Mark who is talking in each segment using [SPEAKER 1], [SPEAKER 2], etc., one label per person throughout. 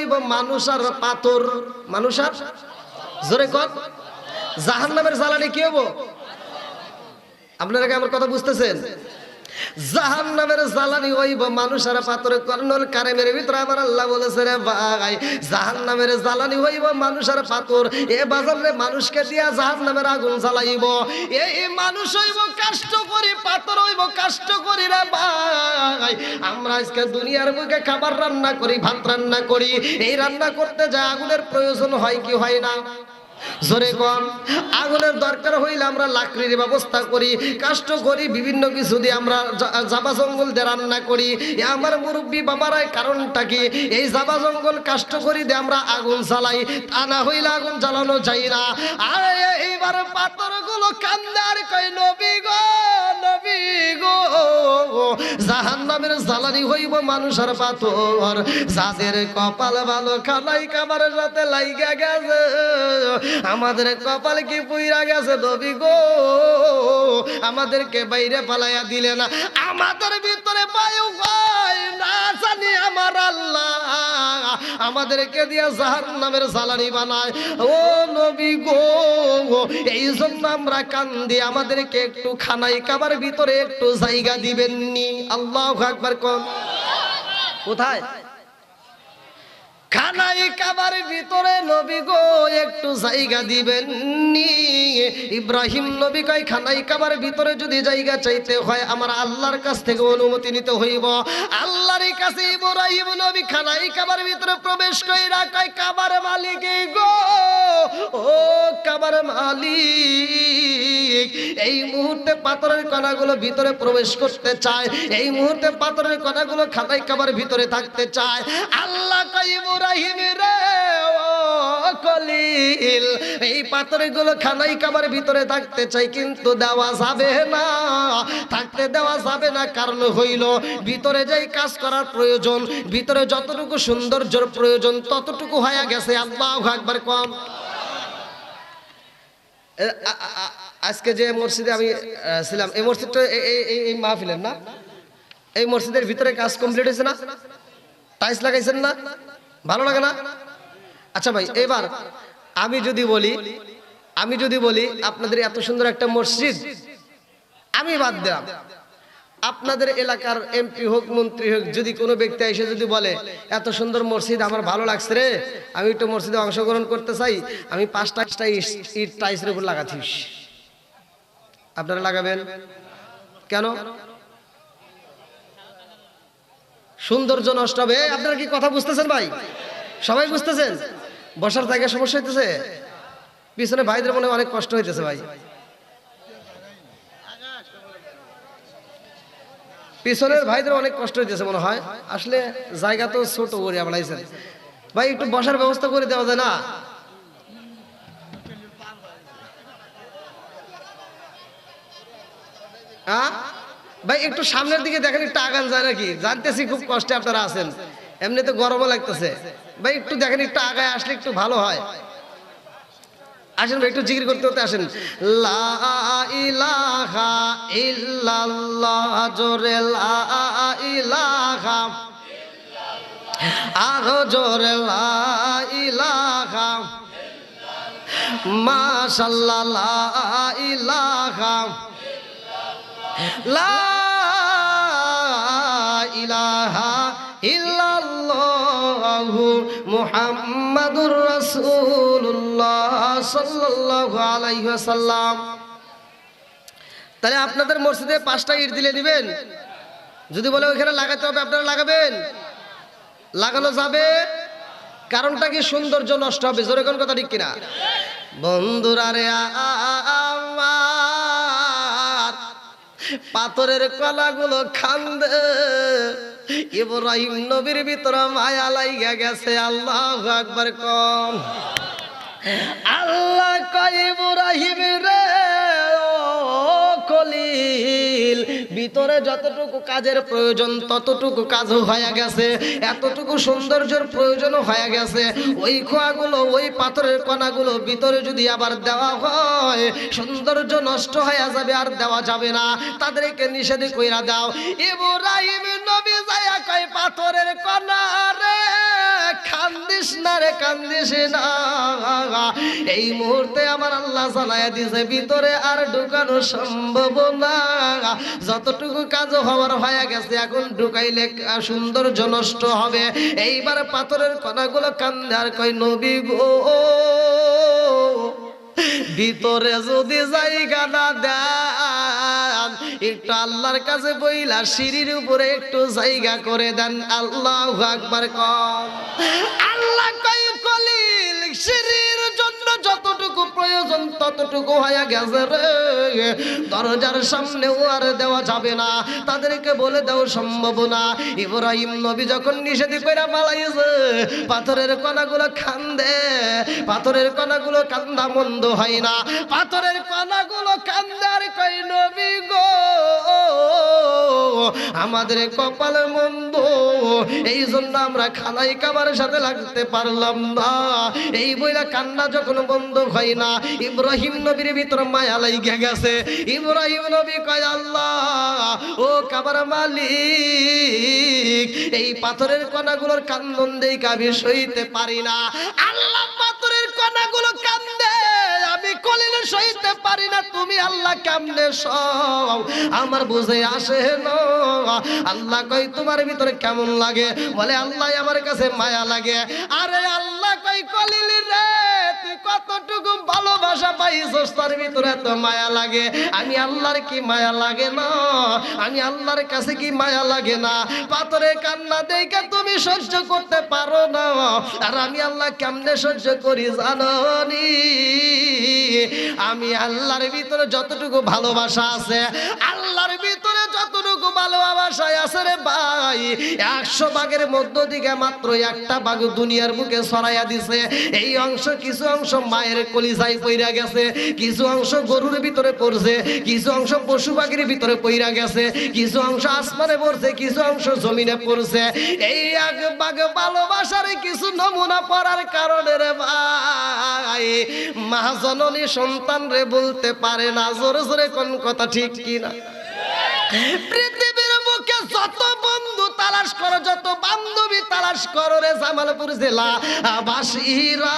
[SPEAKER 1] হইব মানুষ আর পাথর। মানুষ আর জোরে কর, জাহান্নামের জ্বালানি কি হবো? আপনারা কি আমার কথা বুঝতেছেন? জাহান্নামের জ্বালানি হইব মানুষ আর পাথর। কর্ণল কারিমের ভিতরে আমার আল্লাহ বলেছে রে ভাই, জাহান্নামের জ্বালানি হইব মানুষ আর পাথর। এ বাজার রে মানুষকে দিয়া জাহান্নামের আগুন জ্বালাইব। এই মানুষ হইব কষ্ট করি, পাথর হইব কষ্ট করি রে ভাই। আমরা আজকে দুনিয়ার বুকে খাবার রান্না করি, ভাত রান্না করি। এই রান্না করতে যা আগুনের প্রয়োজন হয় কি হয় না? জোরে কম। আগুনের দরকার হইলে আমরা লাকড়ির ব্যবস্থা করি, কষ্ট করি, বিভিন্ন কিছু দিয়ে আমরা জাবা জঙ্গল দিয়ে রান্না করি। আমার মুরব্বী বাবারাই কারণটা কি? এই জাবা জঙ্গল কষ্ট করি দিয়ে আমরা আগুন জ্বালাই, তা না হইলে আগুন জ্বালানো যায় না। আর এইবার পাথরগুলো কান্দে আর কই নবী গো, নবী গো, জাহান্নামের জ্বালানি হইব মানুষ আর পাথর। যাদের কপাল ভালো খানাই কামারের সাথে লাইগা গেছে, আমাদের কপাল কি পুইরা গেছে নবী গো? আমাদেরকে বাইরে পালাইয়া দিলে না, আমাদের ভিতরে বায়ু হয় না জানি আমার আল্লাহ আমাদেরকে দিয়া জাহান্নামের জ্বালানি বানায়। ও নবী গো, এই জন্য আমরা কান্দি, আমাদেরকে একটু খানাই কাবার ভিতরে একটু জায়গা দিবেননি? আল্লাহু আকবার কোন। কোথায়? খানাই কাবার ভিতরে নবী গো একটু জায়গা দিবেননি? ইব্রাহিম নবী কয় খানাই কাবার ভিতরে যদি জায়গা চাইতে হয় আমার আল্লাহর কাছ থেকে অনুমতি নিতে হইব। আল্লাহর কাছে ইব্রাহিম নবী খানাই কাবার ভিতরে প্রবেশ কইরা কয় কাবার মালিক গো, ও কাবার মালিক, এই মুহূর্তে পাথরের কণাগুলো ভিতরে প্রবেশ করতে চায়, এই মুহূর্তে পাথরের কণাগুলো খানাই কাবার ভিতরে থাকতে চায়। আল্লাহ কয় ইব্রাহিম রে ও খলিল, এই পাথরগুলো খানাই কাবার ভিতরে থাকতে চাই কিন্তু দেওয়া যাবে না, থাকতে দেওয়া যাবে না। কারণ হইল ভিতরে যাই কাজ করার প্রয়োজন, ভিতরে যতটুকু সৌন্দর্যের প্রয়োজন ততটুকু হয়ে গেছে। আল্লাহু আকবার কম। আজকে যে মসজিদে আমি ছিলাম, এই মসজিদটা এই মাহফিলের না, এই মসজিদের ভিতরে কাজ কমপ্লিট হয়েছে না? টাইলস লাগাইছেন না? ভালো লাগে না? আচ্ছা ভাই, এবার আমি যদি বলি আপনাদের এত সুন্দর একটা মসজিদ, আমি বাদ দিলাম, আপনাদের এলাকার এমপি হোক মন্ত্রী হোক যদি কোনো ব্যক্তি এসে যদি বলে এত সুন্দর মসজিদ আমার ভালো লাগছে রে, আমি একটু মসজিদে অংশগ্রহণ করতে চাই, আমি 5টা ইট টাইলসের উপর লাগাচ্ছিস, আপনারা লাগাবেন কেন? সৌন্দর্য নষ্ট হবে। আপনারা কি কথা বুঝতেছেন ভাই? সবাই বুঝতেছেন? বসার জায়গায় সমস্যা হইতেছে, পিছনে ভাইদের মনে অনেক কষ্ট হইতেছে ভাই, পিছনের ভাইদের অনেক কষ্ট হইতেছে মনে হয়। আসলে জায়গা তো ছোট করে বানাইছেন ভাই, একটু বসার ব্যবস্থা করে দেওয়া যায় না? হ্যাঁ ভাই, একটু সামনের দিকে দেখেন, একটু আগান যায় নাকি? জানতেছি খুব কষ্টে আপনারা আছেন, এমনি তো গরমও লাগতেছে ভাই, একটু দেখেন, একটু আগায় আসলে একটু ভালো হয়। আসেন ভাই, একটু জিকির করতে করতে আসেন। লা ইলাহা ইল্লাল্লাহ, জোরে লা ইলাহা, আরো জোরে লা ইলাহা, মাশাআল্লাহ লা ইলাহা, লা ইলাহা ইল্লাল্লাহু মুহাম্মাদুর রাসূলুল্লাহ সাল্লাল্লাহু আলাইহি ওয়াসাল্লাম। তাহলে আপনাদের মসজিদে 5টা ইট দিলে দিবেন? যদি বলে ওইখানে লাগাতে হবে আপনারা লাগাবেন? লাগানো যাবে? কারণটা কি? সৌন্দর্য নষ্ট হবে। জোরে কোন কথা ঠিক কিনা? বন্ধুরা রে আমার, পাথরের কণাগুলো খান্দে, ইব্রাহিম নবীর ভিতরে মায়া লাইগা গেছে। আল্লাহু আকবার কোন। আল্লাহ কয় ইব্রাহিম রে ও খলিল, ভিতরে যতটুকু কাজের প্রয়োজন ততটুকু কাজও হয়ে গেছে, এতটুকু সৌন্দর্যের প্রয়োজনও হয়ে গেছে। ওই খোয়াগুলো, ওই পাথরের কণাগুলো ভিতরে যদি আবার দেওয়া হয় সৌন্দর্য নষ্ট হয়ে যাবে, আর দেওয়া যাবে না, তাদেরকে নিষেধ কইরা দাও। ইব্রাহিম নবী যায়া কয় পাথরের কণা রে কান্দিস না রে, কান্দিস না। এই মুহূর্তে আমার আল্লাহ জানায়া দিয়েছে ভিতরে আর ঢুকানো সম্ভব না। যতটুকু কাজ হওয়ার হয়ে গেছে, এখন ঢুকাইলে সৌন্দর্য নষ্ট হবে। এইবার পাথরের কণাগুলো কান্দে আর কয় নবী গো, ভিতরে যদি জায়গা না দেন, একটু আল্লাহর কাছে বইলা সিঁড়ির উপরে একটু জায়গা করে দেন। আল্লাহু আকবার কম। আল্লাহ কয় কলিল সিঁড়ির জন্য যতটুকু প্রয়োজন ততটুকু হয়ে গেছে রে, দরজার সামনেও আর দেওয়া যাবে না, তাদেরকে বলে দেওয়া সম্ভব না। ইব্রাহিম নবী যখন নিষেধ কইরা পালাইছে, পাথরের কণাগুলো কান্দে, পাথরের কণাগুলো কান্দা মন্দ হয় না, পাথরের কণাগুলো কান্দে আর কই নবী গো, আমাদের কপাল মন্দ, এই জন্য আমরা খানাই কাবার সাথে লাগতে পারলাম না। এই বইলা কান্না যখন বন্ধ হয় না, ইব্রাহিম নবীর ভিতর মায়া লাইগা গেছে। ইব্রাহিম নবী কয় আল্লাহ ও কাবার মালিক, এই পাথরের কণাগুলোর কান্দন দেখে আমি সইতে পারি না। আল্লাহ পাথরের কণাগুলো কান্দে, আমি কলিলে সইতে পারি না, তুমি আল্লাহ কেমনে সও আমার বুঝে আসে না। আল্লাহ কই তোমার ভিতরে কেমন লাগে? বলে আল্লাহ আমার কাছে মায়া লাগে। আরে আল্লাহ কই কলিল রে, তুই কতটুকু ভালোবাসা পাইছস, তার ভিতরে এত মায়া লাগে। আমি আল্লাহর কি মায়া লাগে না? আমি আল্লাহর কাছে কি মায়া লাগে না? পাথরে কান্না দেখে তুমি সহ্য করতে পারো না, আর আমি আল্লাহ কেমনে সহ্য করি জানো নি? আমি আল্লাহর ভিতরে যতটুকু ভালোবাসা আছে, আল্লাহর ভিতরে যতটুকু ভালোবাসা আছে রে ভাই, 100 ভাগের মধ্য থেকে মাত্র একটা ভাগ দুনিয়ার বুকে ছড়াইয়া দিছে। এই অংশ, কিছু অংশ মায়ের কলিজায় পইরা গেছে, কিছু অংশ গরুর ভিতরে পড়ছে, কিছু অংশ পশু পাখির ভিতরে পইরা গেছে, কিছু অংশ আসমানে পড়ছে, কিছু অংশ জমিনে পড়ছে। এই এক ভাগ ভালোবাসার কিছু নমুনা পড়ার কারণে রে ভাই, মা জননী সন্তান রে বলতে পারে না। জোরে জোরে কোন কথা ঠিক কিনা? পৃথিবীর বুকে যত বন্ধু তালাশ করো, যত বান্ধবী তালাশ করো রে জামালপুর জেলা বাসীরা,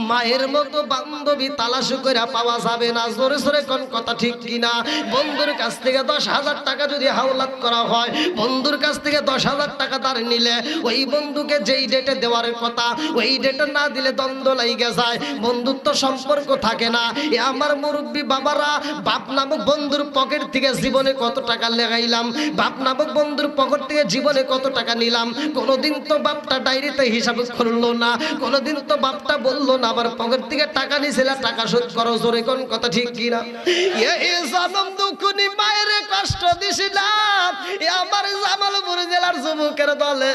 [SPEAKER 1] মায়ের মতো বান্ধবী তালাশ করে পাওয়া যাবে না। জোরে জোরে কোন কথা ঠিক কিনা? বন্ধুর কাছ থেকে 10,000 টাকা যদি হাওলাত করা হয়, বন্ধুর কাছ থেকে 10,000 টাকা ধার নিলে, ওই বন্ধুকে যেই ডেটে দেওয়ার কথা ওই ডেটে না দিলে দ্বন্দ্ব লাইগে যায়, বন্ধুত্ব সম্পর্ক থাকে না। এ আমার মুরব্বী বাবারা, বাপ নামক বন্ধুর পকেট থেকে জীবনে কত টাকা লাগাইলাম, বাপ নামক বন্ধুর পকেট থেকে জীবনে কত টাকা নিলাম, কোনোদিন তো বাপটা ডায়েরিতে হিসাব করলো না, কোনোদিন তো বাপটা বললো না আবার পকেট থেকে টাকা নিয়েছিল, টাকা শোধ করো। জোরে কোন কথা ঠিক কিনা? এই জনম দুঃখনি মায়ের কষ্ট দিছিলাম, আমার জামালপুর জেলার যুবকের দলে,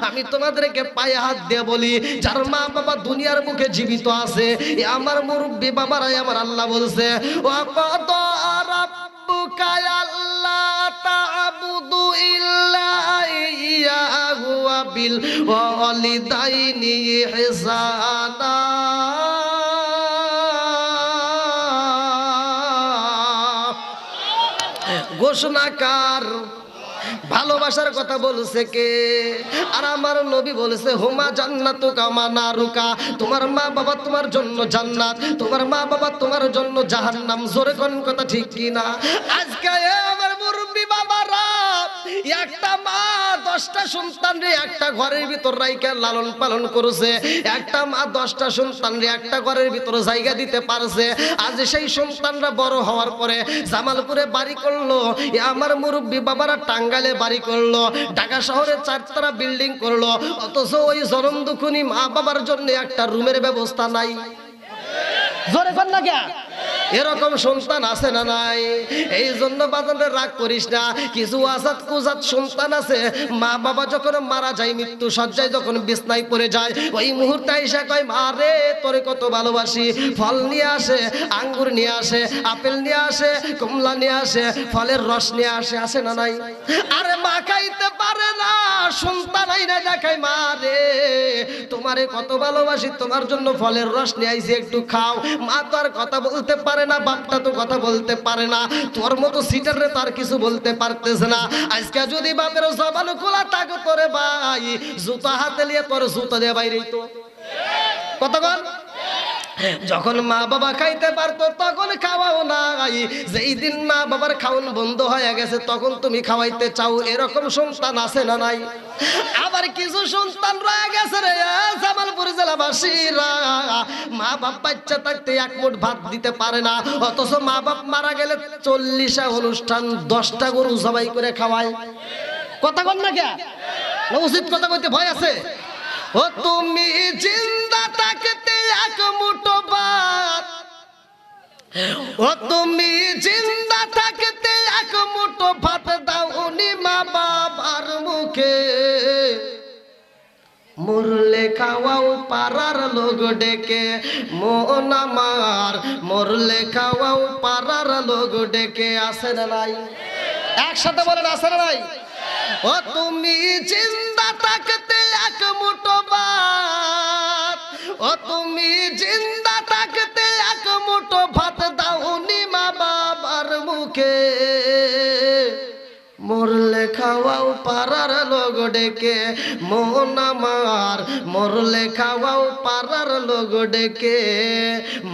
[SPEAKER 1] আমি তোমাদেরকে পায়ে হাত দিয়ে বলি, যার মা বাবা দুনিয়ার মুখে জীবিত আছে, আমার মুরব্বী বাবারাই আমার আল্লাহ বলছে, ও কত রাব্বুকা আল্লা তা'বুদু ইল্লা ইয়াহু ওয়া বিল ওয়ালিদাইনি ইহসানা। ঘোষণাকার ভালোবাসার কথা বলছে কে? আর আমার নবী বলেছে হুমা জান্নাতুকা মা নারুকা, তোমার মা বাবা তোমার জন্য জান্নাত, তোমার মা বাবা তোমার জন্য জাহান্নাম। জোরে কোন কথা ঠিক কিনা? আজকে আমার মুরব্বী বাবারা, একটা মা 10টা সন্তান রে একটা ঘরের ভিতর রাইখা লালন পালন করেছে, একটা মা 10টা সন্তান রে একটা ঘরের ভিতর জায়গা দিতে পারছে। আজ সেই সন্তানরা বড় হওয়ার পরে জামালপুরে বাড়ি করলো, আমার মুরব্বী বাবারা টাঙ্গাইলে বাড়ি করলো, ঢাকা শহরে 4তলা বিল্ডিং করলো, অথচ ওই জনম দুঃখনি মা বাবার জন্য একটা রুমের ব্যবস্থা নাই। জোরে কর না কে? এরকম সন্তান আছে না নাই? এই জন্য বাজারে রাগ করিস না। কিছু আজাদ কুজাত সন্তান আছে, মা বাবা যখন মারা যায়, মৃত্যু সজ্জায় যখন বিছনায় পড়ে যায়, ওই মুহূর্তে এসে কয় মা রে তোরে কত ভালোবাসি। ফল নিয়ে আসে, আঙ্গুর নিয়ে আসে, আপেল নিয়ে আসে, কমলা নিয়ে আসে, ফলের রস নিয়ে আসে, আসে না নাই? আরে মা খাইতে পারে না, সন্তান আইনা দেখায় মা রে তোমারে কত ভালোবাসি, তোমার জন্য ফলের রস নিয়ে আইছি, একটু খাও। মা তো আর কথা বলতে পারে না, বাপটা তো কথা বলতে পারে না, তোর মতো সিটারে তার কিছু বলতে পারতেছে না। আজকে যদি বাপের জবান খোলা থাকে তোরে ভাই জুতা হাতে নিয়ে তোর জুতা দিয়ে বাইরে তো কতক্ষণ। যখন মা বাবা খাইতে পারতো তখন খাওয়াও নাই, যেই দিন মা বাবার খাওয়ান বন্ধ হয়ে গেছে তখন তুমি খাওয়াইতে চাও, এরকম সন্তান আছে না নাই? আবার কিছু সন্তান রয়ে গেছে রে জামালপুর জেলাবাসীরা, মা বাপ বাচ্চা থাকতে এক মুঠ ভাত দিতে পারে না, অথচ মা বাপ মারা গেলে 40টা অনুষ্ঠান 10টা গরু জবাই করে খাওয়ায়। কথা কন না কে? উচিত কথা বলতে ভয় আছে? ও তুমি জিন্দা থাকতে এক মুঠো ভাত, ও তুমি জিন্দা থাকতে এক মুঠো ভাত দাও উনি মা বাবার মুখে, মরলে খাওয়াও পাড়ার লোক ডেকে মন আমার, মরলে খাওয়াও পাড়ার লোক ডেকে। আসে না নাই? একসাথে বলেন আসে না নাই? ও তুমি জিন্দা থাকতে এক মুঠো ভাত, ও তুমি জিন্দা থাকতে এক মুঠো ভাত দাও নি মা বাবার মুখে, মরলে খাওয়াও পাড়ার লোক ডেকে মন আমার, মরলে খাওয়াও পাড়ার লোক ডেকে।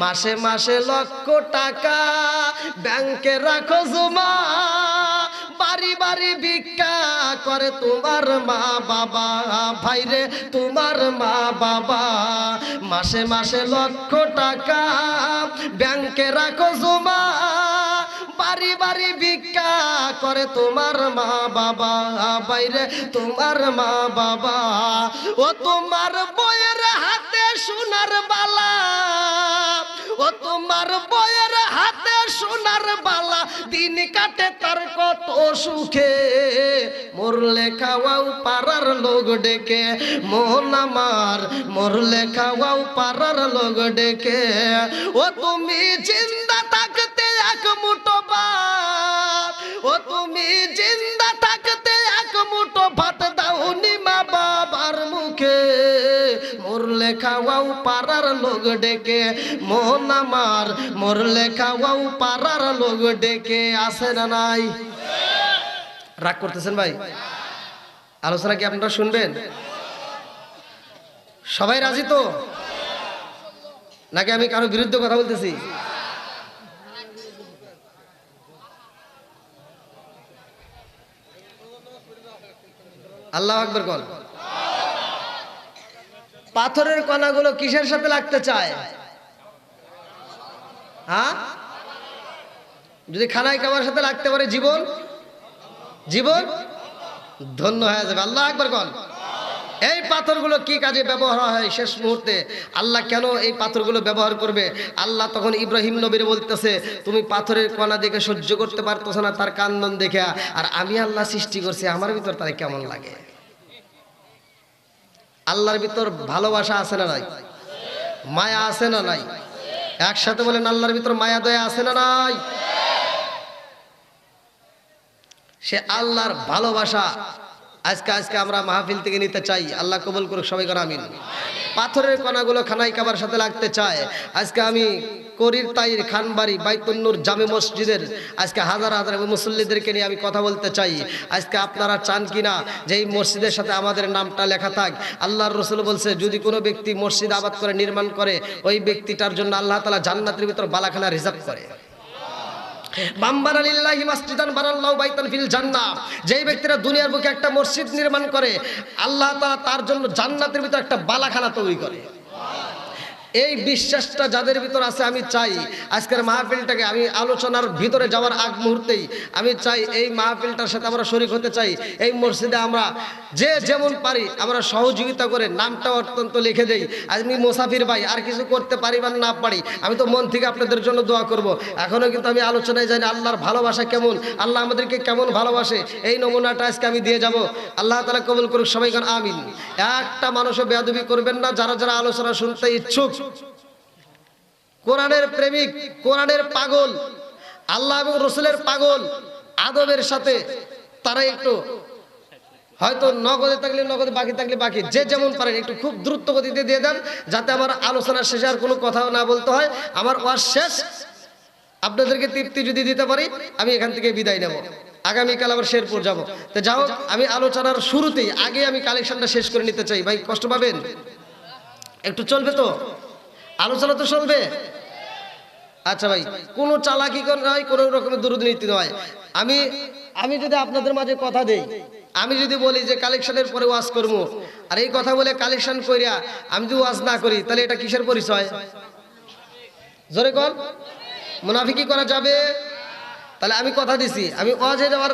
[SPEAKER 1] মাসে মাসে লক্ষ টাকা ব্যাংকে রাখো জমা, বাড়ি বাড়ি ভিক্ষা করে তোমার মা বাবা, ভাইরে তোমার মা বাবা। মাসে মাসে লক্ষ টাকা ব্যাংকে রাখো জমা, বাড়ি বাড়ি ভিক্ষা করে তোমার মা বাবা, বাইরে তোমার মা বাবা। ও তোমার বইয়ের হাতে সোনার বালা, ও তোমার বইয়ের হাতে সোনার বালা, দিন কাটে তার কত সুখে, মরলে খাওয়াও পাড়ার লোক ডেকে মন আমার, মরলে খাওয়াও পাড়ার লোক ডেকে। ও তুমি জিন্দা থাকতে এক মুঠো ভাত, ও তুমি জিন্দা থাকতে এক মুঠো ভাত দাও নি মা বাবার মুখে, মরলে খাওয়াও পাড়ার লোক ডেকে মন আমার, মরলে খাওয়াও পাড়ার লোক ডেকে। আসে না নাই? রাগ করতেছেন ভাই? আলোচনা কি আপনারা শুনবেন? সবাই রাজি তো নাকি আমি কারো বিরুদ্ধে কথা বলতেছি? আল্লাহু আকবার বল। পাথরের কণাগুলো কিসের সাথে লাগতে চায়? হ্যাঁ, যদি খানায় খাবার সাথে লাগতে পারে জীবন জীবন ধন্য হয়ে যাবে। আল্লাহু আকবার বল। এই পাথরগুলো কি কাজে ব্যবহার হয় শেষ মুহূর্তে? আল্লাহ কেন এই পাথরগুলো ব্যবহার করবে? আল্লাহ তখন ইব্রাহিম নবীর বলতেছে, তুমি পাথরের কণা দেখে সহ্য করতে পারতেছ না তার কান্দন দেখে, আর আমি আল্লাহ সৃষ্টি করছি, আমার ভিতর তার কেমন লাগে? আল্লাহর ভিতর ভালোবাসা আছে না নাই? মায়া আছে না নাই? একসাথে বলেন আল্লাহর ভিতর মায়া দয়া আছে না নাই? সে আল্লাহর ভালোবাসা আজকে আমরা মাহফিল থেকে নিতে চাই। আল্লাহ কবুল করুক, সবাই করে আমিন। পাথরের কণাগুলো খানায় খাবার সাথে লাগতে চায়। আজকে আমি করির তাইর খানবাড়ি বাইতুন নূর জামে মসজিদের আজকে হাজার হাজার মুসল্লিদেরকে নিয়ে আমি কথা বলতে চাই। আজকে আপনারা চান কিনা যে এই মসজিদের সাথে আমাদের নামটা লেখা থাক? আল্লাহর রাসূল বলছে, যদি কোনো ব্যক্তি মসজিদ আবাদ করে নির্মাণ করে, ওই ব্যক্তিটার জন্য আল্লাহ তাআলা জান্নাতের ভিতর বালাখানা রিজার্ভ করে। যেই ব্যক্তিরা দুনিয়ার বুকে একটা মসজিদ নির্মাণ করে, আল্লাহ তাআলা তার জন্য জান্নাতের ভিতর একটা বালাখানা তৈরি করে। এই বিশ্বাসটা যাদের ভিতর আছে, আমি চাই আজকের মাহফিলটাকে, আমি আলোচনার ভিতরে যাওয়ার আগ মুহূর্তেই আমি চাই এই মাহফিলটার সাথে আমরা শরীক হতে চাই। এই মসজিদে আমরা যে যেমন পারি আমরা সহযোগিতা করে নামটা অত্যন্ত লিখে দেই। আমি মুসাফির ভাই, আর কিছু করতে পারি বা না পারি, আমি তো মন থেকে আপনাদের জন্য দোয়া করব। এখনও কিন্তু আমি আলোচনায় জানি আল্লাহর ভালোবাসা কেমন, আল্লাহ আমাদেরকে কেমন ভালোবাসে, এই নমুনাটা আজকে আমি দিয়ে যাব। আল্লাহ তাআলা কবুল করুক, সবাই কান আমিন। একটা মানুষও বেয়াদবি করবেন না। যারা যারা আলোচনা শুনতে ইচ্ছুক, কোরআনের প্রেমিক, কোরআনের পাগল, আল্লাহ এবং রসুলের পাগল, আদবের সাথে তারা একটু হয়তো নগদে থাকলে নগদে, বাকি থাকলে বাকি, যে যেমন পারেন একটু খুব দ্রুত গতিতে দিয়ে দেন, যাতে আমার আলোচনা শেষে আর কোনো কথাও না বলতে হয়। আমার ওয়াজ শেষ, আপনাদেরকে তৃপ্তি যদি দিতে পারি আমি এখান থেকে বিদায় নেব, আগামীকাল আবার শেরপুর যাব। তো যাও, আমি আলোচনার শুরুতেই আগে আমি কালেকশনটা শেষ করে নিতে চাই। ভাই কষ্ট পাবেন? একটু চলবে তো, আলোচনা তো চলবে। আচ্ছা ভাই, কোনো চালাকি নয়, কোনো রকমের দুর্নীতি নয়। আমি যদি আপনাদের মাঝে কথা দেই, আমি যদি বলি যে কালেকশনের পরে ওয়াজ করবো, আর এই কথা বলে কালেকশন করিয়া আমি যদি ওয়াজ না করি, তাহলে এটা কিসের পরিচয়? জোরে কর, মুনাফিকি করা যাবে? তাহলে আমি কথা দিছি, আমি ওয়াজে যাওয়ার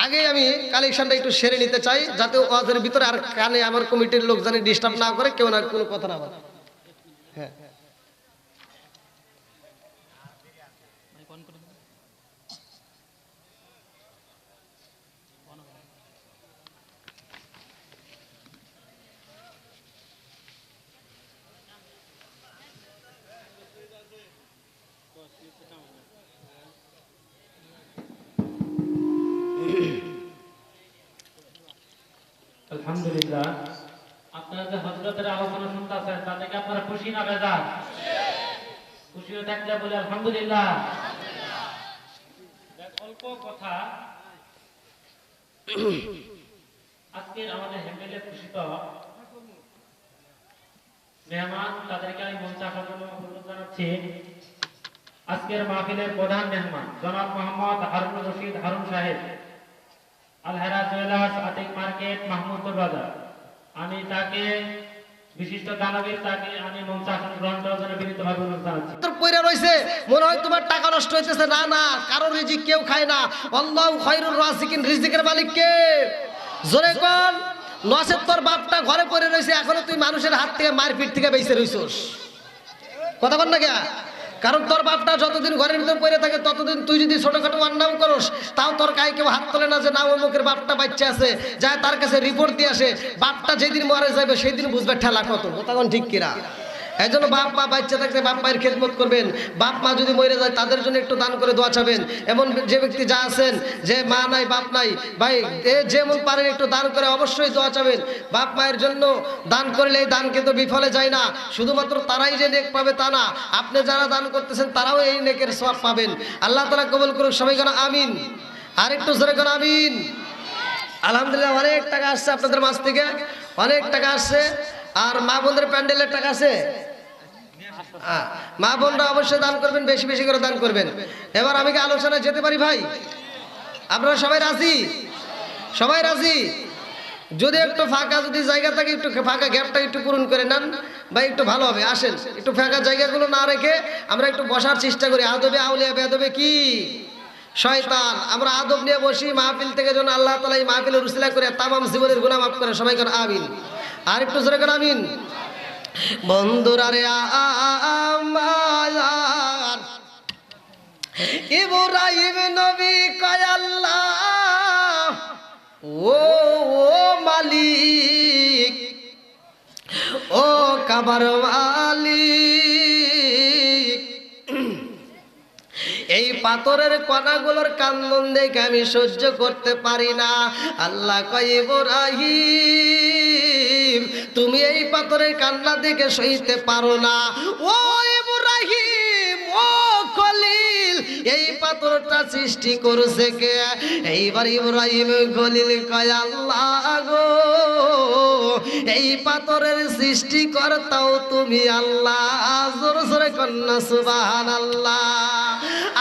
[SPEAKER 1] আগে আমি কালেকশনটা একটু সেরে নিতে চাই, যাতে ওয়াজের ভিতরে আর কানে আমার কমিটির লোক জানি ডিস্টার্ব না করে, কেউ না কোনো কথা না বলে। হ্যাঁ,
[SPEAKER 2] আলহামদুলিল্লাহ, আপনারা যে হযরতের আলোচনা শুনতেছেন তাতে কি আপনারা খুশি না বেজার? খুশি হয়ে থাকলে বলে আলহামদুলিল্লাহ। অল্প কথা, আজকে আমাদের হ্যান্ডেলে খুশি তো মেহমান, তাদেরকে আমি মঞ্চে আসার জন্য অনুরোধ জানাচ্ছি। আজকের মাহফিলের প্রধান মেহমান জনাব মোহাম্মদ হারুন রশিদ হারুন সাহেব, আলহেরা জুয়েলার্স, আতিক মার্কেট, মাহমুদপুর বাজার। আমি তাকে বিশিষ্ট দানবীর, তাকে আমি মঞ্চে আসন গ্রহণ করার জন্য বিনীতভাবে অনুরোধ জানাচ্ছি।
[SPEAKER 1] তোর পয়রা রইছে, মনে হয় তোমার টাকা নষ্ট হইতেছে। না না, কারো রিজিক কেউ খায় না। আল্লাহু খায়রুর রাযিকিন, রিজিকের মালিক কে? জোরে কোন? নসের তোর বাপটা ঘরে পড়ে রইছে, এখনো তুই মানুষের হাত থেকে মারপিট থেকে বেঁচে রইছস। কথা বল না কে? কারণ তোর বাপটা যতদিন ঘরের ভিতর পড়ে থাকে ততদিন তুই যদি ছোটখাটো অন্যায় করস, তাও তোর গায়ে কেউ হাত তোলে না যে না অমুকের বাপটা বাচ্চা আছে, যায় তার কাছে রিপোর্ট দিয়ে আসে। বাপটা যেদিন মরে যাবে সেই দিন বুঝবে ঠেলা কত। তখন ঠিক কিনা? এই জন্য বাপ মা বাচ্চা থাকতে বাপ মায়ের খেদমত করবেন। বাপ মা যদি মরে যায় তাদের জন্য একটু দান করে দোয়া চাবেন। এমন যে ব্যক্তি যা আছেন, যে মা নাই বাপ নাই, ভাই যেমন পারেন একটু দান করে অবশ্যই দোয়া চাবেন। বাপ মায়ের জন্য দান করলে এই দান কিন্তু বিফলে যায় না। শুধুমাত্র তারাই যে নেক পাবে তা না, আপনি যারা দান করতেছেন তারাও এই নেকের সওয়াব পাবেন। আল্লাহ তাআলা কবুল করুক। সবাই কেন আমিন? আর একটু জোরে কেন আমিন? আলহামদুলিল্লাহ, অনেক টাকা আসছে আপনাদের মাঝ থেকে, অনেক টাকা আসছে। আর মা বোনদের প্যান্ডেলের টাকা আছে, মা বোনরা অবশ্যই দান করবেন, বেশি বেশি করে দান করবেন। এবার আমি কি আলোচনায় যেতে পারি ভাই? আপনারা সবাই রাজি? সবাই রাজি? যদি একটু ফাঁকা যদি জায়গা থাকে, একটু ফাঁকা গ্যাপটা একটু পূরণ করে নেন ভাই, একটু ভালো হবে। আসেন, একটু ফাঁকা জায়গাগুলো না রেখে আমরা একটু বসার চেষ্টা করি। আদবে আউলিয়া বেদবে কি শয়তান। আমরা আদব নিয়ে বসি মাহফিল থেকে, যেন আল্লাহ তাআলা এই মাহফিলের উসিলা করে তামাম জীবনের গুনাহ মাফ করে। সবাই করে আমিন। আর একটু জোরে করে আমিন। বন্ধুরা রে আমার ইব্রাহিম নবী কয় আল্লাহ ও মালিক, ও কাবার মালিক, এই পাথরের কণাগুলোর কান্দন দেখে আমি সহ্য করতে পারি না। আল্লাহ কয় ইব্রাহিম, তুমি এই পাথরের কান্না দেখে সইতে পারো না। ও ইব্রাহিম, ও খলিল, এই পাথরটা সৃষ্টি করেছে কে? এইবার ইব্রাহিম খলিল কয় আল্লাহ গো, এই পাথরের সৃষ্টিকর্তাও তুমি আল্লাহ। জোরে জোরে কন্যা সুবহানাল্লাহ।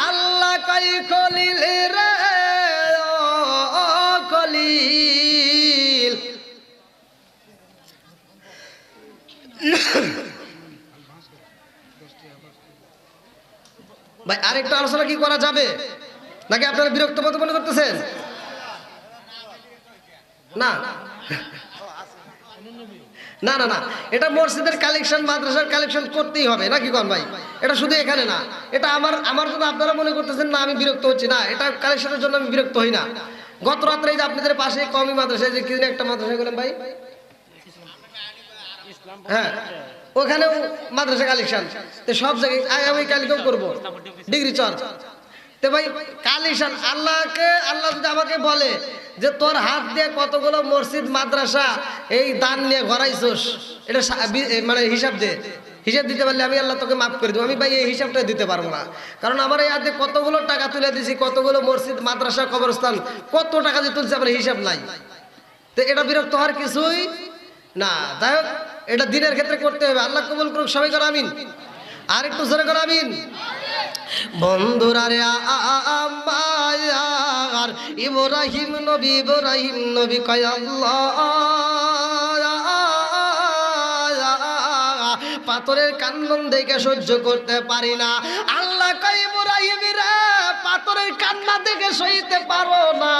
[SPEAKER 1] আল্লাহ কয় খলিল রে, ও খলিল, ভাই আরেকটা আলোচনা কি করা যাবে নাকি আপনারা বিরক্ত বোধ মনে করতেছেন? না না না না, এটা মসজিদের কালেকশন, মাদ্রাসার কালেকশন করতেই হবে নাকি কোন ভাই? এটা শুধু এখানে না, এটা আমার জন্য আপনারা মনে করতেছেন না আমি বিরক্ত হচ্ছি, না, এটা কালেকশনের জন্য আমি বিরক্ত হই না। গত রাত্রে যে আপনাদের পাশে কওমি মাদ্রাসায় যে কিনে একটা মাদ্রাসা গেলেন ভাই, হ্যাঁ ওখানেও মাদ্রাসা কালেকশন, তো সব জায়গায় আমি কালকেও করবো ডিগ্রি চর। তো ভাই কালেকশন, আল্লাহ যদি আমাকে বলে যে তোর হাত দিয়ে কতগুলো মসজিদ মাদ্রাসা এই দান নিয়ে ঘরাইছস, এটা মানে হিসাব দে, হিসাব দিতে পারলে আমি আল্লাহ তোকে মাফ করে দেবো। আমি ভাই এই হিসাবটা দিতে পারবো না, কারণ আমার এই হাতে কতগুলো টাকা তুলে দিয়েছি, কতগুলো মসজিদ মাদ্রাসা কবরস্থান কত টাকা দিয়ে তুলছি, আমার হিসাব নাই। তো এটা বিরক্ত হওয়ার কিছুই না। যাই হোক, এটা দিনের ক্ষেত্রে করতে হবে। আল্লাহ কবুল করুক, সবাই করে আমিন। আর একটু জোরে করে আমিন। বন্ধুরা রে আমার ইব্রাহিম নবী কয় আল্লাহ, পাথরের কান্নন দেখে সহ্য করতে পারি না। আল্লাহ কয় ইব্রাহিম রে, পাথরের কান্না দেখে সইতে পারো না,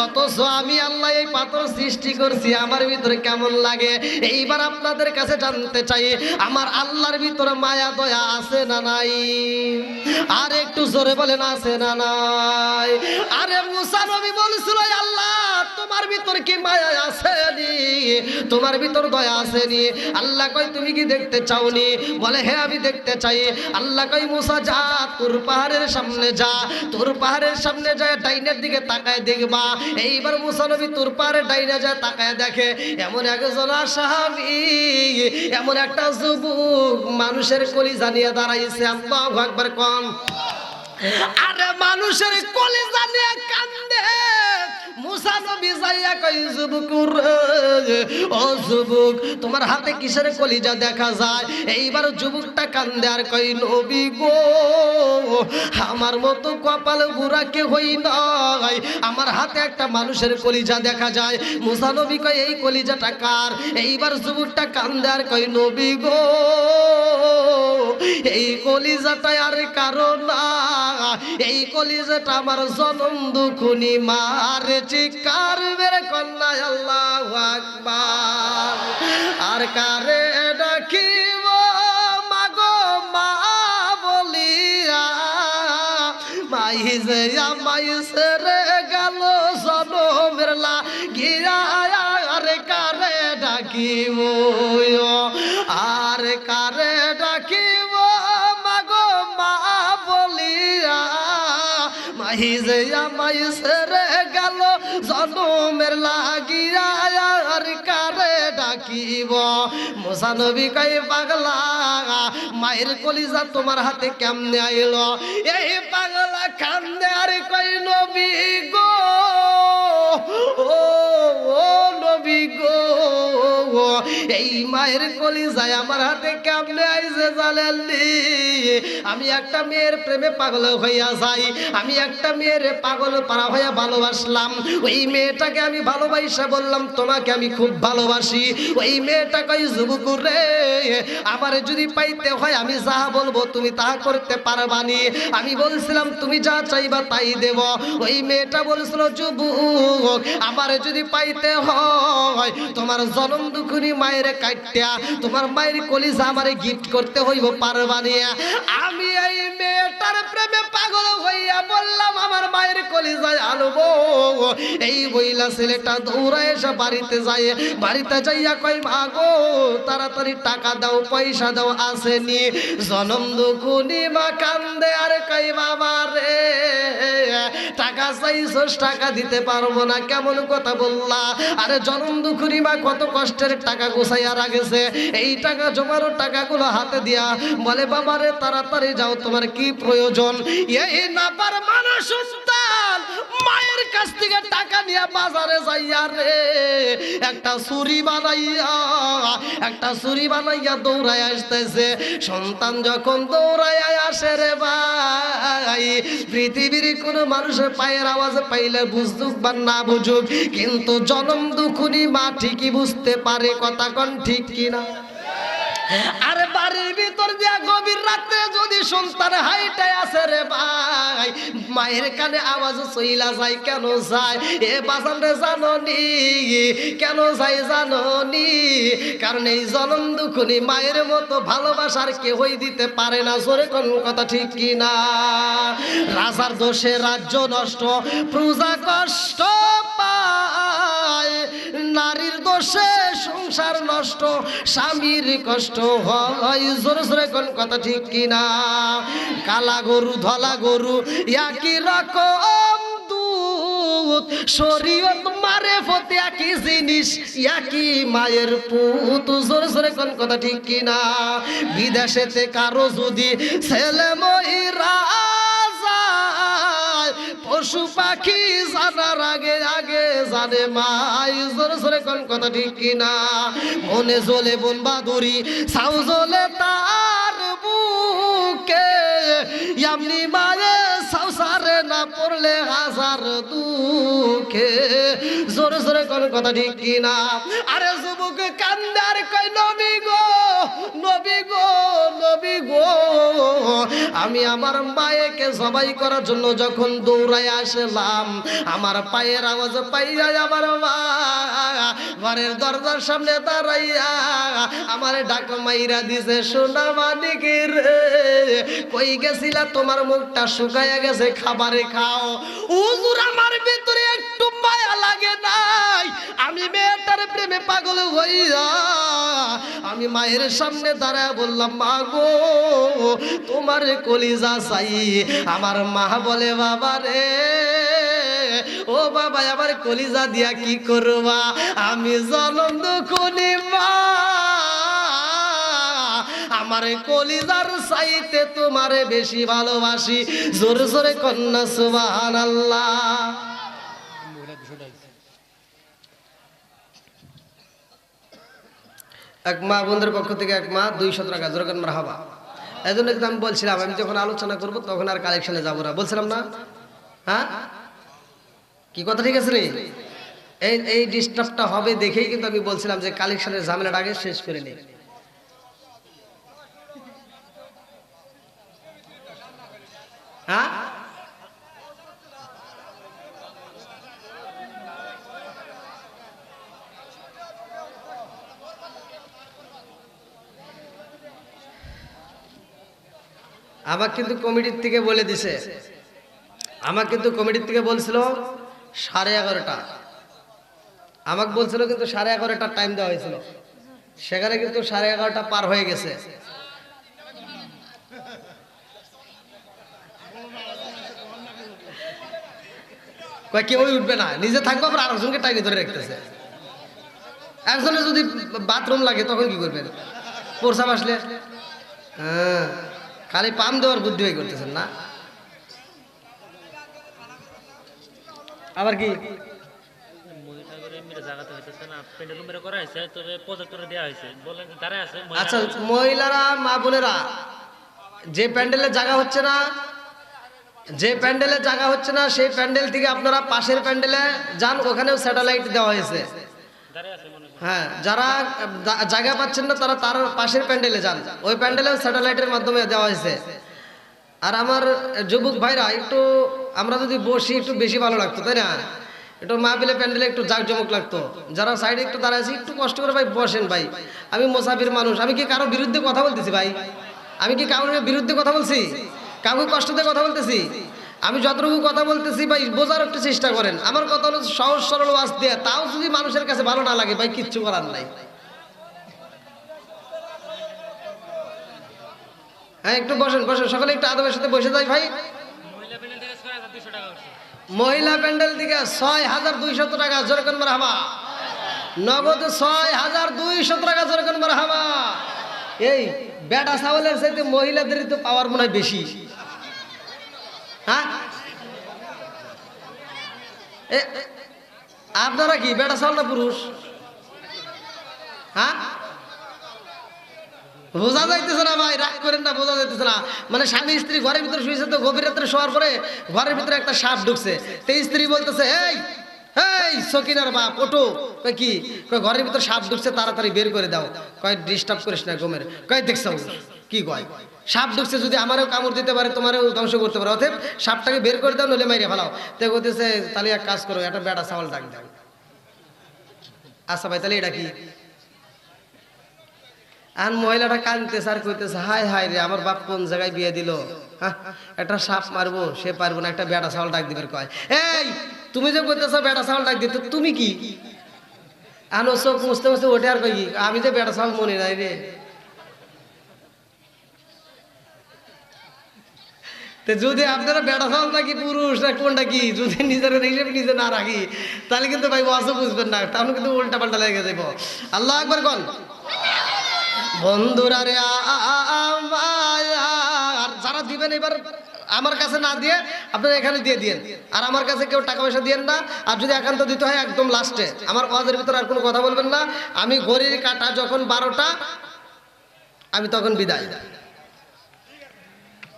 [SPEAKER 1] অথচ আমি আল্লাহ এই পাথর সৃষ্টি করছি, আমার ভিতরে কেমন লাগে। এইবার আপনাদের কাছে জানতে চাই, আমার আল্লাহর ভিতরে মায়া দয়া আছে না নাই? আর একটু জোরে বলেন, আছে না নাই? আরে মুসা নবী বলছিল, আল্লাহ তোমার ভিতর কি মায়া আসেনি, তোমার ভিতর দয়া আসেনি? আল্লাহ কয় তুমি কি দেখতে চাওনি? বলে হ্যাঁ আমি দেখতে চাই। আল্লাহ কয় মুসা যা, তোর পাহাড়ের সামনে যা, তোর পাহাড়ের সামনে যায় ডাইনের দিকে তাকায় দেখবা। এইবার মুসা নবী তোর পাহাড়ের ডাইনে যায় তাকায় দেখে এমন একজন সাহাবী, এমন একটা যুবক মানুষের কলিজা নিয়ে দাঁড়াইছে। আল্লাহু আকবার কোন। আরে মানুষের কলিজা নিয়ে কান্দে। মুসা নবী যাইয়া কই যুবক রে, ও যুবক তোমার হাতে কিসের কলিজা দেখা যায়? এইবার যুবকটা কান্দে আর কই নবী গো, আমার মতো কপাল বুড়া কে হই নাই, আমার হাতে একটা মানুষের কলিজা দেখা যায়। মুসা নবী কই এই কলিজাটা কার? এইবার যুবকটা কান্দে আর কই নবী গো, এই কলিজাটা আর কারো না, এই কলিজাটা আমার জনম দুখুনি মার চিৎকার বের কন্যা আল্লাহু আকবার। আর কারে ডাকিব মাগো মা বলিয়া, মাই যে আমায় সেরে গেল জনমের লাগিয়া, আর কারে ডাকিব, আর কারে ডাকিব মাগো মা বলিয়া, মাই যে আমায় সেরে গেল জনমের লাগিয়া, আর কারে ডাকিব? মুসা নবী কয় পাগলা, মায়ের কলিজা তোমার হাতে কেমনে আইলো? এই পাগলা কান্দে আর কয় নবী গো, ও নবী গো, এই মায়ের কলিজায় আমার হাতে কেমনে আইছে জানেননি? আমি একটা মেয়ের প্রেমে পাগল হইয়া যাই, আমি একটা মেয়ের পাগল পারা হইয়া ভালোবাসলাম। ওই মেয়েটাকে আমি ভালোবাসা বললাম তোমাকে আমি খুব ভালোবাসি। ওই মেয়েটা কই যুবক রে, আমার যদি পাইতে হয় আমি যা বলবো তুমি তাহা করতে পারবানি। আমি বলছিলাম তুমি যা চাইবা তাই দেব। ওই মেয়েটা বলছিল যুবক আমার যদি পাইতে হয় তোমার জনম দুখুনি মায়ের কাটিয়া তোমার মায়ের কলিজা আমারে গিফট করতে হইব, পারবানি? আমি এই মেয়েটার প্রেমে পাগল হইয়া বললাম আমার মায়ের কলিজায় আনবো। এই বইলা ছেলেটা দৌড়ায় এসে বাড়িতে যায়, বাড়িতে যাইয়া কই মাগো তাড়াতাড়ি টাকা দাও, পয়সা দাও, আসেনি। জনম দুখুনি মা কান্দে আর কই বাবা রে, টাকা চাইছস টাকা দিতে পারবো না, কেমন কথা বললা? আরে জনম দুখুনি মা কত কষ্টের টাকা গোছাইয়া রাখেছে, এই টাকা জমানো টাকাগুলো হাতে দিয়া বলে বাবা রে তাড়াতাড়ি যাও, তোমার কি প্রয়োজন? এই নাবার মানুষ সন্তান মায়ের কাছ থেকে টাকা নিয়ে বাজারে যাইয়া রে একটা ছুরি বানাইয়া দৌড়ায় আসতেছে। সন্তান যখন দৌড়ায় আসে রে ভাই, পৃথিবীর কোনো মানুষের পায়ের আওয়াজ পাইলে বুঝুক বা না বুঝুক, কিন্তু জনম দুখুনি মা ঠিকই বুঝতে পারে। কথা কোন ঠিক কিনা? আরে বাড়ির ভিতর দিয়া গভীর রাতে যদি সন্তান হাইটাই আছে রে ভাই, মায়ের কানে আওয়াজ চইলা যায়। কেন যায় এ বাজান রে জাননি? কেন যায় জাননি? কারণ এই জনম দুখুনি মায়ের মতো ভালোবাসার কেউই দিতে পারে না। জোরে কোন কথা ঠিক কিনা? রাজার দোষে রাজ্য নষ্ট, প্রজা কষ্ট পায়, নারীর দোষে সংসার নষ্ট, স্বামীর কষ্ট হয়। জোরে জোরে কোন কথা ঠিক কিনা? কালা গরু ধলা গরু একই রকম দুধ, শরীয়ত মারেফত একই জিনিস, একই মায়ের পুত। জোরে জোরে কোন কথা ঠিক কিনা? বিদেশেতে কারো যদি ছেলে মহিরা যায়, পশু পাখি জানার আগে আগে জানে মাই। জোরে জোরে কোন কথা ঠিক কিনা? মনে জ্বলে বোন বাদুরি, ছাউ জ্বলে তার বুকে, এমনি মায়ে সংসারে না পড়লে হাজার দুঃখে। জোরে জোরে কোন কথা ঠিক কিনা? আরে যুবক কান্দার কই নবী গো, নবী গো, নবী গো, আমি আমার মায়েকে জবাই করার জন্য যখন দৌড়ায় আসলাম, আমার পায়ের আওয়াজ পাইয়া আমার মা ঘরের দরজার সামনে দাঁড়াইয়া আমার ডাক মাইরা দিছে, সোনা মানিকের কই গেছিলা? তোমার মুখটা শুকাইয়া গেছে, খাবারে খাও। হুজুর আমার ভিতরে একটু মায়া লাগে নাই, আমি মেয়েটার প্রেমে পাগল হইয়া আমি মায়ের সামনে দাঁড়ায় বললাম, মা গো তোমার কলিজা চাই। আমার মা বলে, বাবা রে, ও বাবা আমার কলিজা দিয়া কি করবা? আমি জনম দুঃখনি মা, আমার কলিজার চাইতে তোমারে বেশি ভালোবাসি। জোরে জোরে কন্যা সুবহানাল্লাহ। এক মা বোনদের পক্ষ থেকে এক মা 200 টাকা, জোরে কন্যা মারহাবা। এই জন্য কিন্তু আমি বলছিলাম, আমি যখন আলোচনা করব তখন আর কালেকশনে যাবো না, বলছিলাম না? হ্যাঁ, কি কথা ঠিক আছে রে? এই ডিস্টার্বটা হবে দেখেই কিন্তু আমি বলছিলাম যে কালেকশনের ঝামেলাটা আগে শেষ করে নে। হ্যাঁ, আমার কিন্তু কমিটির থেকে বলে দিছে, আমার কিন্তু কমিটির থেকে বলছিল 11:30, আমাকে বলছিল কিন্তু 11:30 টাইম দেওয়া হয়েছিল, সেখানে কিন্তু 11:30 পার হয়ে গেছে। কেউ উঠবে না, নিজে থাকবো, আবার আরেকজনকে টাইনে ধরে রাখতেছে। একজনের যদি বাথরুম লাগে তখন কি করবেন? প্রসাব আসলে হ্যাঁ, খালি পাম দেওয়ার বুদ্ধি হয়ে করতেছেন না? আবার কি আচ্ছা, মহিলারা মা বোনেরা, যে প্যান্ডেলে জায়গা হচ্ছে না, যে প্যান্ডেলে জায়গা হচ্ছে না সেই প্যান্ডেল থেকে আপনারা পাশের প্যান্ডেলে যান, ওখানেও স্যাটেলাইট দেওয়া হয়েছে। হ্যাঁ, যারা জায়গা পাচ্ছেন না তারা তার পাশের প্যান্ডেলে যান, ওই প্যান্ডেলেও স্যাটেলাইটের মাধ্যমে দেওয়া হয়েছে। আর আমার যুবক ভাইরা, একটু আমরা যদি বসি একটু বেশি ভালো লাগতো, তাই না? একটু মাহফিলে প্যান্ডেলে একটু জাঁকজমক লাগতো। যারা সাইডে একটু দাঁড়ায় আছে একটু কষ্ট করে ভাই বসেন ভাই। আমি মুসাফির মানুষ, আমি কি কারো বিরুদ্ধে কথা বলতেছি ভাই? আমি কি কারোর বিরুদ্ধে কথা বলছি? কাউকে কষ্ট দিয়ে কথা বলতেছি? আমি যতটুকু কথা বলতেছি ভাই বোঝার একটু চেষ্টা করেন। আমার কথা হলো সহজ সরল ওয়াজ দিয়ে, তাও যদি মানুষের কাছে ভালো না লাগে ভাই কিচ্ছু করার নাই। হ্যাঁ, একটু বসেন বসেন, সকলে একটু আদবের সাথে বসে যাই ভাই। মহিলা প্যান্ডেল থেকে 6200 টাকা, জোরে কোন মারহাবা। নগদ 6200 টাকা, জোরে কোন মারহাবা। এই বেটা ছাগলের চাইতে মহিলাদেরই তো পাওয়ার মনে হয় বেশি। হ্যাঁ, আপনারা কি বেটা ছাগল না পুরুষ? হ্যাঁ, বোঝা যাইতেছে না ভাই, রাগ করেন না, বোঝা যাইতেছে না। মানে স্বামী স্ত্রী ঘরের ভিতরে শুয়েছে, তো গভীর রাত্রে শোয়ার পরে ঘরের ভিতরে একটা সাপ ঢুকছে, তো স্ত্রী বলতেছে, এই এই সকিনার বাপ ওঠো। কয় কি? কয় ঘরের ভিতরে সাপ ঢুকছে, তাড়াতাড়ি বের করে দাও। কয় ডিস্টার্ব করিস না ঘুমের। কয় দেখছো কি কয়? সাপ ঢুকছে, যদি আমারও কামড় দিতে পারে তোমারও ধ্বংস করতে পারে, অতএব সাপটাকে বের করে দাও, নইলে মাইরে ফেলাও। তো বলতেছে, তাহলে এক কাজ করো, একটা বেটা ছাগল ডাক দাও। আচ্ছা ভাই, তাহলে এটা কি? আর মহিলাটা কাঁদতেছে আর কইতেছে, হায় হায় রে, আমার বাপ কোন জায়গায় বিয়ে দিল। একটা সাপ মারবো, সে পারবো না, একটা বেটা ছাগল ডাক দিবে। কয়, এই তুমি যে কইতেছো বেটা ছাগল ডাক দিতে, তুমি কি? আনো চোখ মুছতে মুছতে ওঠে আর কই, আমি যে বেটা ছাগল মনে নাই রে। তো যদি আপনারা বেটা হল নাকি পুরুষ না কোনটা কি যদি নিজের হিসেবে নিজে না রাখি তাহলে কিন্তু ভাই ওয়াজও বুঝবেন না, তাহলে কিন্তু উল্টা পাল্টা লেগে যাইব। আল্লাহ আকবার কোন বন্ধুরা রে আর যারা দিবেন এবার আমার কাছে না দিয়ে আপনারা এখানে দিয়ে দিয়েন, আর আমার কাছে কেউ টাকা পয়সা দিয়েন না। আর যদি একান্ত দিতে হয় একদম লাস্টে, আমার ওয়াজের ভিতরে আর কোনো কথা বলবেন না। আমি ঘড়ির কাঁটা যখন 12টা আমি তখন বিদায়,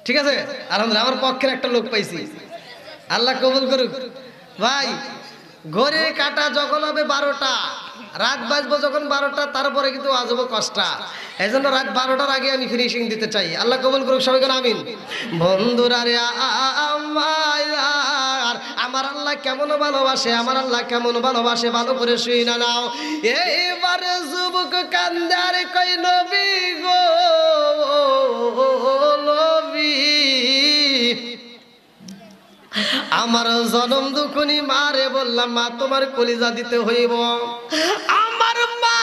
[SPEAKER 1] ঠিক আছে? আলহামদুলিল্লাহ আমার পক্ষের একটা লোক পাইছি, আল্লাহ কবুল করুক। ভাই ঘড়ির কাঁটা যখন হবে 12টা, রাত বাজবো যখন 12টা, তারপরে কিন্তু আজব কষ্টা। এই জন্য রাত 12টার আগে আমি ফিনিশিং দিতে চাই। আল্লাহ কবুল করুক সবাই কেন আমিন। বন্ধুরা রে আমার আল্লাহ কেমন ভালোবাসে, আমার আল্লাহ কেমন ভালোবাসে ভালো করে শুই না নাও। এইবার যুবক কান্দার কই নবী গো নবী, আমার জনম দুখনি মারে বললাম মা তোমার কলিজা দিতে হইব। আমার মা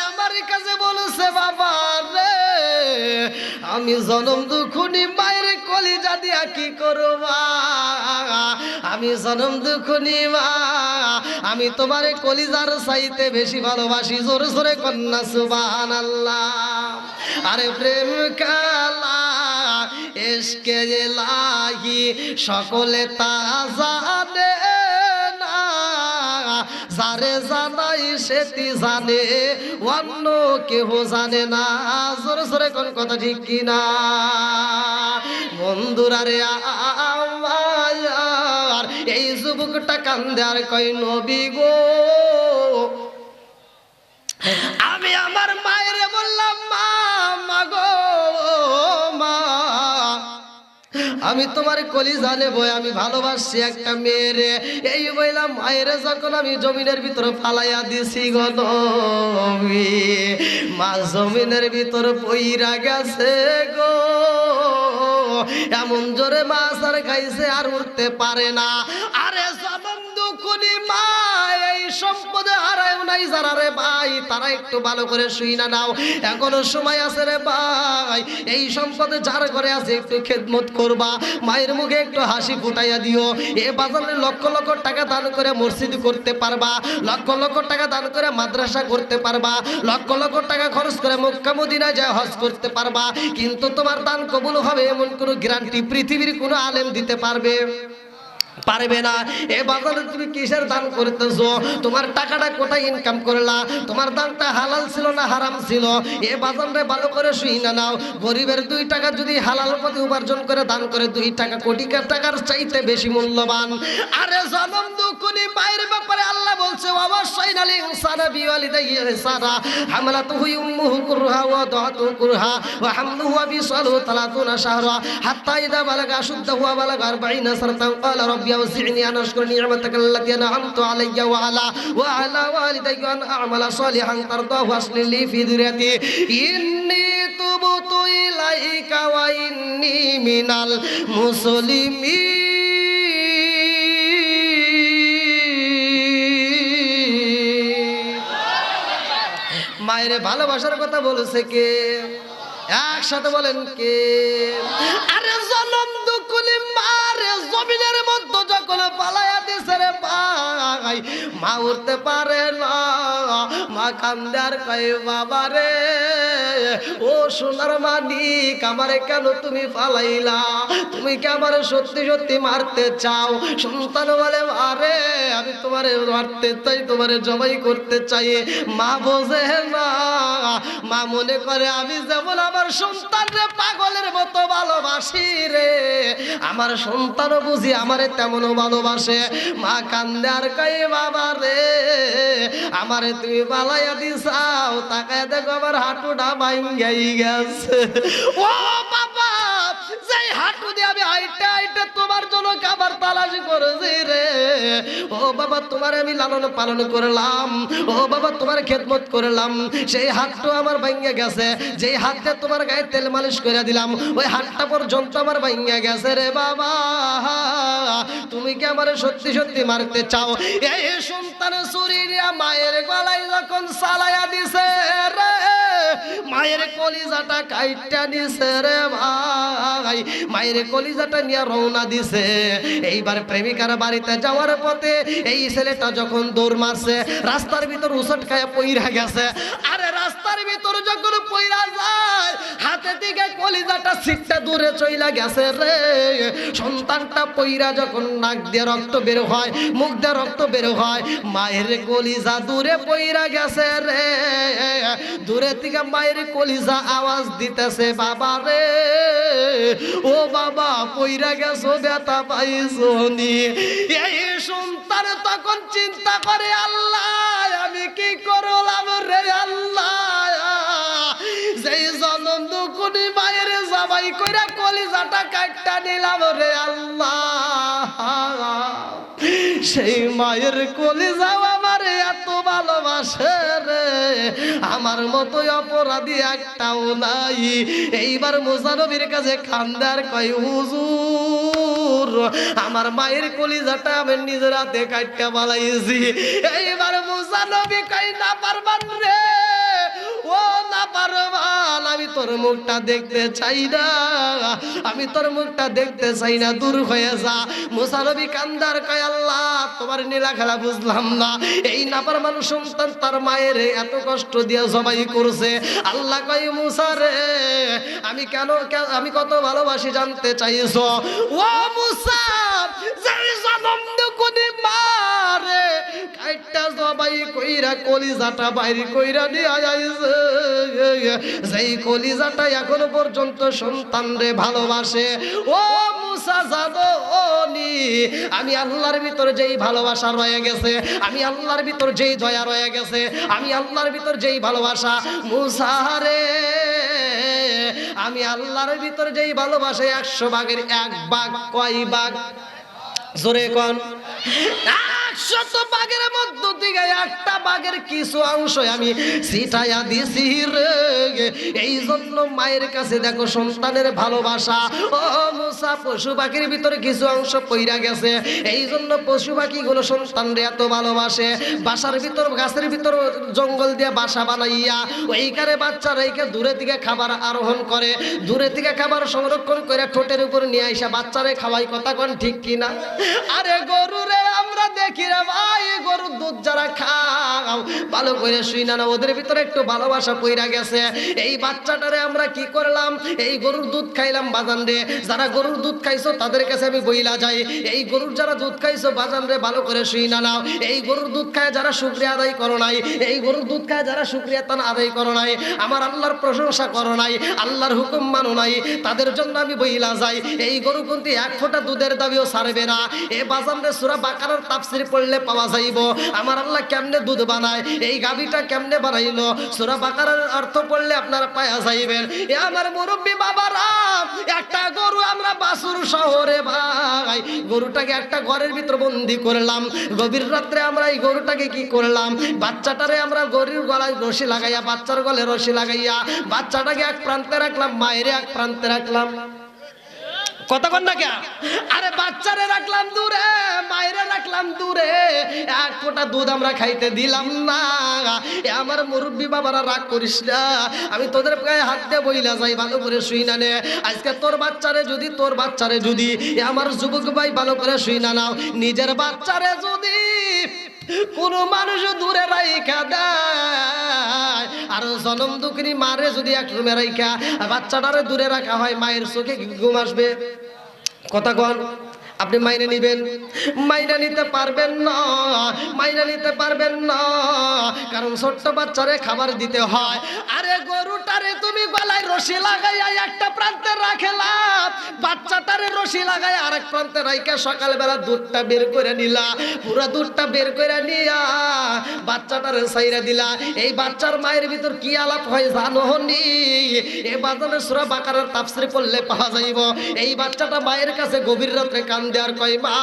[SPEAKER 1] আমার কাছে বলছে বাবা রে আমি জনম দুখনি মায়ের কলিজা দিয়া কি করবা, আমি জনম দুখনি মা আমি তোমার কলিজার চাইতে বেশি ভালোবাসি। জোরে জোরে কন্যা সুবহানাল্লাহ। আরে প্রেম কালা এসকে এলাহি সকলে তা জানে না, যারে জানাই সেটি জানে অন্য কেহ জানে না। জোরে জোরে কোন কথা ঠিক কিনা বন্ধুরা রে আমার এই যুবকটা কান্দে আর কই নবী গো আমি আমার মায়ের বললাম মা মাগো মা আমি তোমার কলিজা নেব, আমি ভালোবাসি একটা মেয়েরে। এই বললাম মায়ের যখন আমি জমিনের ভিতরে ফালাইয়া দিছি গো নবী, মা জমিনের ভিতরে পইরা গেছে গো, এমন জোরে মাছ আর খাইছে আর উঠতে পারে না। আরে জনম দুখুনি মা এই সম্পদে হারায় নাই যারা রে ভাই, তারা একটু ভালো করে শুই না নাও, এখনো সময় আছে রে ভাই। এই সম্পদে যার ঘরে আছে একটু খেদমত করবা, মায়ের মুখে একটু হাসি ফুটাইয়া দিও। এ বাজারে লক্ষ লক্ষ টাকা দান করে মসজিদ করতে পারবা, লক্ষ লক্ষ টাকা দান করে মাদ্রাসা করতে পারবা, লক্ষ লক্ষ টাকা খরচ করে মক্কা মদিনা যায় হজ করতে পারবা, কিন্তু তোমার দান কবুল হবে এমন কোনো গ্যারান্টি পৃথিবীর কোনো আলেম দিতে পারবে না। এ বাজারে তুমি কিসের দান করতেছো? তোমার টাকাটা কোথায় ইনকাম করলা? তোমার দানটা হালাল ছিল না হারাম ছিল? এ বাজারে ভালো করে শুই না নাও। গরিবের 2 টাকা যদি হালাল পথে উপার্জন করে দান করে 2 টাকা কোটি টাকার চাইতে বেশি মূল্যবান। আরে জনম দুখুনি মায়ের ব্যাপারে আল্লাহ বলছে অবশ্যই নাল ইনসানা বিওয়ালিদাইহি ইহসানা হামালাতুহু উম্মুহু কুরহা ওয়া দাতুহু কুরহা ওয়া হামলুহু ওয়া বিসালুহু 30 শাহরা হাত্তা ইযা বালাগা আশুদ্দাহু ওয়া বালাগা 40 সানাতান ক্বালা রাব্বি আউজি'নি আন আশকুরা নি'মাতাকা আল্লাতী আন'আমতু আলাইয়া ওয়া আলা ওয়ালিদাইয়া আন আ'মালা সালিহান তারদাহু আসলিহ লি ফি যুররিয়াতি ইন্নী তুবতু ইলাইকা ওয়া ইন্নী মিনাল মুসলিমিন। মায়ের ভালোবাসার কথা বলেছে কে? একসাথে বলেন কে? আরে জনম দুকুলি মারে জমিনের মধ্যে যখন পালায়া দিছে রে ভাই, মা উঠতে পারে না, মা কান্দে আর কয় বাবা রে ও সোনার মানিক আমারে কেন তুমি পালাইলা? তুমি কি আমারে সত্যি সত্যি মারতে চাও? সন্তান বলে আরে আমি তোমারে মারতে চাই, তোমারে জবাই করতে চাই। মা বোঝে না, মা মনে করে আমি যেমন আমার সন্তান রে পাগলের মতো ভালোবাসি রে, আমার সন্তানও বুঝি আমারে তেমনও ভালোবাসে। মা কান্দে আর কয় বাবা রে আমারে তুমি পালাইয়া দিছাও, তাকায় দেখো আমার হাঁটুটা ভাঙ্গাই গেছে। ও বাবা যেই হাঁটু দিয়ে আমি হাইটে হাইটে তোমার জন্য খাবার তালাশি করেছি রে, ও বাবা তোমার আমি লালন পালন করলাম, ও বাবা তোমার খেদমত করলাম, সেই হাতটা আমার ভাঙ্গা গেছে। যেই হাতে তোমার গায়ে তেল মালিশ করে দিলাম ওই হাতটা পর্যন্ত আমার ভাঙ্গা গেছে রে বাবা, তুমি কি আমারে সত্যি সত্যি মারতে চাও? এই সন্তান ছুরি দিয়া মায়ের গলায় যখন চালাইয়া দিছে রে, মায়ের কলিজাটা কাইটা নিছে রে ভাই, মায়ের কলিজাটা নিয়ে রওনা দিছে। এইবার প্রেমিকার বাড়িতে যাওয়ার পথে এই ছেলেটা যখন দৌড় মারছে, রাস্তার ভিতর উসট খায় পইরা গেছে। আরে রাস্তার ভিতর যখন পইরা যায়, হাতে থেকে কলিজাটা ছিটটা দূরে চইলা গেছে রে। সন্তানটা পইরা যখন নাক দিয়ে রক্ত বের হয়, মুখ দিয়ে রক্ত বের হয়, মায়ের কলিজা দূরে পইরা গেছে রে। দূরে থেকে মায়ের কলিজা আওয়াজ দিতেছে, বাবা রে ও বাবা পইরা গেছো, ব্যথা পাইছো নি। এই সন্তান তখন চিন্তা করে, আল্লাহ আমি কি করলাম রে আল্লাহ, যেই জনম দুকুনি মায়ের জবাই কইরা কলিজাটা কাটটা নিলাম রে আল্লাহ। সেই মায়ের কলিজা আমার এত ভালোবাসে রে, আমার মতো অপরাধী একটাও নাই। এইবার মুসা নবীর কাছে কান্দার কয়, হুজুর আমার মায়ের কলিজাটা আমি নিজের হাতে কাটটা বানাইছি। এইবার মুসা নবী কয়, না পারবান রে, ও না পারবান, আমি তোর মুখটা দেখতে চাই না, আমি তোর মুখটা দেখতে চাই না, দূর হয়ে যা। মুসা নবী কান্দার কয়, আল্লাহ তোমার নীলা খেলা বুঝলাম না, এই নাফরমান সন্তান তার মায়ের এত কষ্ট দিয়ে জবাই করছে। আল্লাহ কয়, মুসা রে আমি কেন, আমি কত ভালোবাসি জানতে চাইছো? ও মুসা, যেই জনম দুকুনি মারে কাইটা জবাই কইরা কলিজাটা বাইরে কইরা নিয়ে আইছে, যেই কলিজাটা এখনো পর্যন্ত সন্তান রে ভালোবাসে। ও মুসা জানো নি, আমি আল্লাহর ভিতর যেই ভালোবাসা রয়ে গেছে, আমি আল্লাহর ভিতর যেই দয়া রয়ে গেছে, আমি আল্লাহর ভিতর যেই ভালোবাসা, মুসা রে আমি আল্লাহর ভিতর যেই ভালোবাসা 100 ভাগের 1 ভাগ, কয় ভাগ জোরে কোন? 100 ভাগের মধ্য থেকে 1টা ভাগের কিছু অংশ আমি ছিটাইয়া দিছি রে। এই জন্য মায়ের কাছে দেখো সন্তানের ভালোবাসা। ও মুসা, পশু পাখির ভিতরে কিছু অংশ পইরা গেছে, এই জন্য পশু পাখিগুলো সন্তানরে এত ভালোবাসে। বাসার ভিতর, গাছের ভিতর জঙ্গল দিয়ে বাসা বানাইয়া ওইখানে বাচ্চারা এইকে দূরে থেকে খাবার আরোহণ করে, দূরে থেকে খাবার সংরক্ষণ করে ঠোঁটের উপর নিয়ে আইসা বাচ্চারে খাওয়াই। কথা কোন ঠিক কিনা? আরে গরু রে আমরা দেখি রে ভাই, গরুর দুধ যারা খাও ভালো করে শুই না, ওদের ভিতরে একটু ভালোবাসা পইরা গেছে। এই বাচ্চাটারে আমরা কি করলাম, এই গরুর দুধ খাইলাম বাজান রে। যারা গরুর দুধ খাইছো তাদের কাছে আমি বইলা যাই, এই গরুর যারা দুধ খাইছো বাজান রে ভালো করে শুই না নাও। এই গরুর দুধ খায় যারা শুকরিয়া আদায় করো নাই, এই গরুর দুধ খায় যারা শুকরিয়া তান আদায় করো নাই, আমার আল্লাহর প্রশংসা করো নাই, আল্লাহর হুকুম মানো নাই, তাদের জন্য আমি বইলা যাই, এই গরু কিন্তু 1 ফোঁটা দুধের দাবিও ছাড়বে না। এ বাজান রে সূরা বাকারার তাফসীর পড়লে পাওয়া যাইব আমার আল্লাহ কেমনে দুধ বানায়, এই গাভীটা কেমনে বানাইলো, সূরা বাকারার অর্থ পড়লে আপনারা পাওয়া যাইবেন। এ আমার মুরব্বী বাবারা, একটা গরু আমরা বাসুর শহরে ভাই, গরুটাকে একটা ঘরের ভিতর বন্দি করলাম। গভীর রাত্রে আমরা এই গরুটাকে কি করলাম, বাচ্চাটারে আমরা গরুর গলায় রশি লাগাইয়া, বাচ্চার গলে রশি লাগাইয়া বাচ্চাটাকে এক প্রান্তে রাখলাম, মায়ের এক প্রান্তে রাখলাম। কতক্ষণ না কে? আরে বাচ্চারে রাখলাম দূরে, মায়েরে রাখলাম দূরে, 1 ফোঁটা দুধ আমরা খাইতে দিলাম না। আমার মুরব্বী বাবারা রাগ করিস না, আমি তোদের গায়ে হাত দিয়ে বইলা যাই, ভালো করে শুই না নে। আজকে তোর বাচ্চারে যদি আমার যুবক ভাই ভালো করে শুই না নাও, নিজের বাচ্চারে যদি কোনো মানুষ দূরে রাইখা দেয়, আর জনম দুঃখিনী মারে যদি এক রুমে রাইখা বাচ্চাটারে দূরে রাখা হয়, মায়ের চোখে ঘুম আসবে? কথা কন, আপনি মাইনে নিবেন? মাইনে নিতে পারবেন না, মাইনে নিতে পারবেন না, কারণ ছোট্ট বাচ্চারে খাবার দিতে হয়। আরে গরুটারে তুমি গলায় রশি লাগাইয়া একটা প্রান্তে রাখলাম, বাচ্চাটারে রশি লাগাই আরেক প্রান্তে রাইখা সকালবেলা দুধটা বের করে নিলা, পুরো দুধটা বের করে নিয়া বাচ্চাটারে ছাইরা দিলা। এই বাচ্চার মায়ের ভিতর কি আলাপ হয় জানো নি? এই বাজারে সূরা বাকারার তাফসীর পড়লে পাওয়া যাইব। এই বাচ্চাটা মায়ের কাছে গভীর রাতে কান দেওয়ার কয়, মা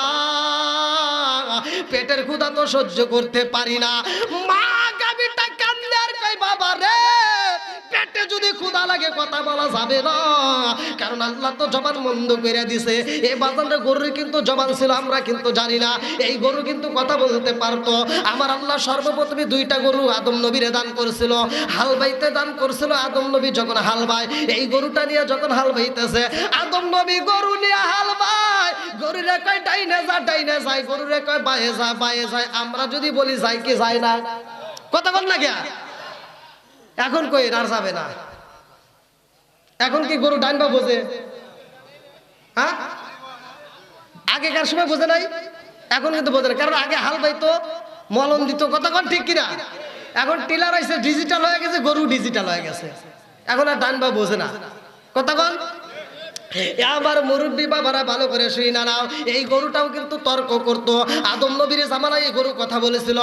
[SPEAKER 1] পেটের ক্ষুধা তো সহ্য করতে পারি না। মা গাভীটা কান দেওয়ার কয়, বাবা রে পেটে যদি যদি ক্ষুধা লাগে কথা বলা যাবে না, কারণ আল্লাহ তো জবান বন্ধ করে দিছে। এই বাজারে গরুর কিন্তু জবান ছিল, আমরা কিন্তু জানি না। এই গরু কিন্তু কথা বলতে পারতো। আমার আল্লাহ সর্বপ্রথমে 2টা গরু আদম নবীরে দান করেছিল, হাল বাইতে দান করেছিল। আদম নবী যখন হাল বায়, এই গরুটা নিয়ে যখন হাল বাইতেছে, আদম নবী গরু নিয়ে হাল বায়, গরুরে কয় ডাইনে যা, ডাইনে যায়, গরুরে কয় বায়ে যা, বায়ে যায়। আমরা যদি বলি যাই কি যায় না? কথা বল না গিয়া। এখন কই আর যাবে না। এখন কি গরু ডাইন বা বোঝে? হ্যাঁ, আগেকার সময় বোঝে নাই, এখন কিন্তু বোঝে না। কারণ আগে হাল বাইতো, মলন দিত। কথা কন ঠিক কিনা? এখন টিলার আইছে, ডিজিটাল হয়ে গেছে, গরু ডিজিটাল হয়ে গেছে, এখন আর ডান বা বোঝে না। কথা কন। আমার মুরব্বী বাবারা ভালো করে শুই না নাও, এই গরুটাও কিন্তু তর্ক করতো। আদম নবীর জামানায় এই গরু কথা বলেছিল।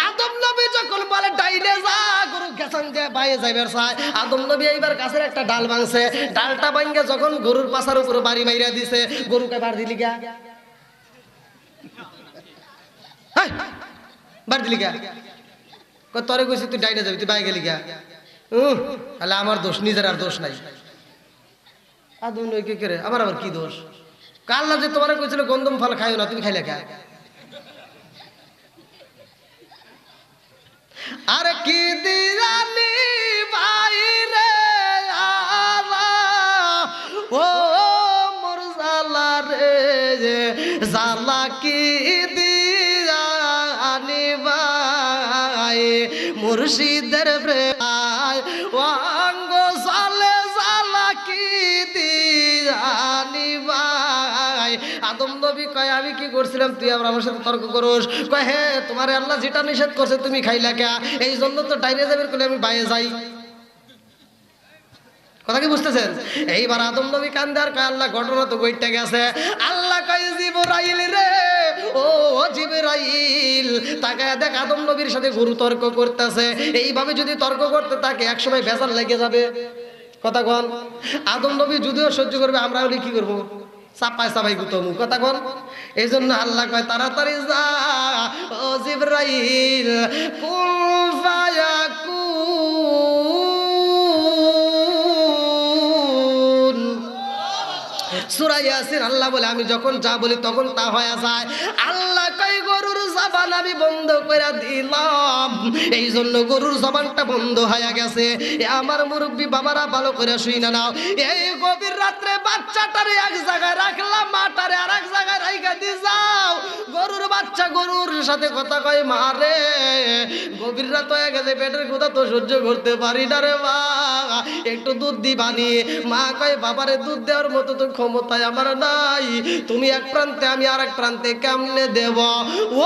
[SPEAKER 1] আদম নবী যখন বলে ডাইনে যা, গরু গেছান দিয়ে বাইরে যাইবার চায়। আদম নবী এইবার গাছের একটা ডাল ভাঙছে, ডালটা ভাঙে যখন গরুর পাছার উপরে বাড়ি মাইরা দিছে, গরুকে বার দিলি গা, বার দিলি গা। তরে কইছি তুই ডাইনে যাবি, তুই বাই গেলি গা। তাহলে আমার দোষ, নিজের আর দোষ নাই। আদম নবী কে করে আমার আবার কি দোষ? আল্লাহ যে তোমার কইছিল গন্ধম ফল খাইও না, তুমি খাইলে খায়। আরে কি দিরানি বাইরে ও মোর জালা রে, জালা কি দিরানি ভাই, মুর্শিদের প্রেমায় অঙ্গ জালে জালা কি দিরানি ভাই। আদম নবী কয় আমি কি করছিলাম, তুই আমার সাথে তর্ক করস? কয় হ্যাঁ, তোমার আল্লাহ যেটা নিষেধ করছে তুমি খাইলা কে, এই জন্য তো ডাইনে যাবের কোলে আমি বাইরে যাই। কথা কি বুঝতেছেন? এইবার আদম নবী কান্দে আর কয় আল্লাহ ঘটনা তো বইটা গেছে। আল্লাহ কয় জিবরাইল রে, ও জিবরাইল, তাকায় দেখ আদম নবীর সাথে গরু তর্ক করতেছে। এইভাবে যদি তর্ক করতে থাকে একসময় ভেজাল লেগে যাবে। কথা কন। আদম নবী যদিও সহ্য করবে, আমরা হলে কি করবো? চাপায় চাপাই গুতমু। কথা কন। এই জন্য আল্লাহ কয় তাড়াতাড়ি যা ও জিবরাইল, কুল ফায়াকুন। সূরা ইয়াসিন আল্লাহ বলে আমি যখন যা বলি তখন তা হয়ে যায়। আল্লাহ কয় গরুর জবান আমি বন্ধ করে দিলাম, এই জন্য গরুর জবানটা বন্ধ হয়ে গেছে। আমার মুরব্বী বাবারা ভালো করে শুই না নাও, এই গভীর রাত্রে বাচ্চাটারে এক জায়গায় রাখলাম, মাটারে আর এক জায়গায় রাইখা দি যাও। গরুর বাচ্চা গরুর সাথে কথা কয় মা রে, গভীর রাত হয়ে গেছে, পেটের ক্ষুধা তো সহ্য করতে পারি না রে মা, একটু দুধ দিবানি। মা কয় বাবারে দুধ দেওয়ার মতো তো ক্ষমতায় আমার নাই, তুমি এক প্রান্তে আমি আর এক প্রান্তে, কেমনে দেব?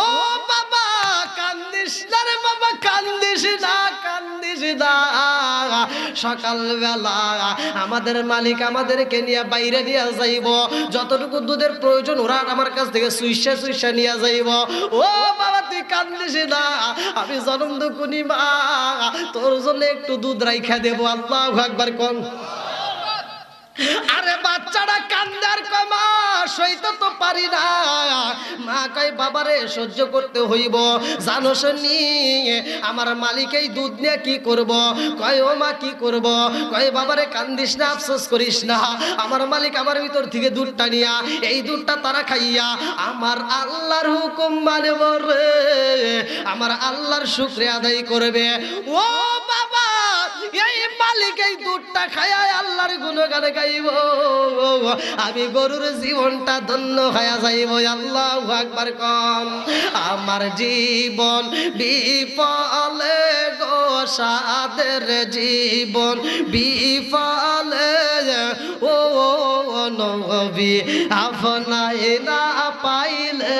[SPEAKER 1] ও বাবা কান্দিস না রে বাবা, কান্দিস না, কান্দিস না। সকালবেলা আমাদের মালিক আমাদেরকে নিয়ে বাইরে নিয়ে যাইব, যতটুকু দুধের প্রয়োজন ওরা আমার কাছ থেকে সুইসা সুইসা নিয়ে যাইব। ও বাবা তুই কান্দিস না, আমি জনম দুকুনি মা, তোর জন্য একটু দুধ রাইখা দেবো। আল্লাহু আকবার কোন। আরে বাচ্চাটা কান্দার কয় মা সইতে তো পারি না। মা কয় বাবারে সহ্য করতে হইব, জানো শুনি আমার মালিক এই দুধ নিয়ে কি করব? কয় ও মা কি করব? কয় বাবারে কান্দিস না, আফসোস করিস না, আমার মালিক আমার ভিতর থেকে দুধটা নিয়া এই দুধটা তারা খাইয়া আমার আল্লাহর হুকুম মানব রে, আমার আল্লাহর শুকরিয়া আদায় করবে। ও বাবা এই মালিক এই দুধটা খাইয়া আল্লাহর গুণগান গাইব, আমি গরুর জীবনটা ধন্য হয়ে যাইব। আল্লাহু আকবার কোন। আমার জীবন বিফলে গো সাদের জীবন বিফলে, ও নবী আপনায় না পাইলে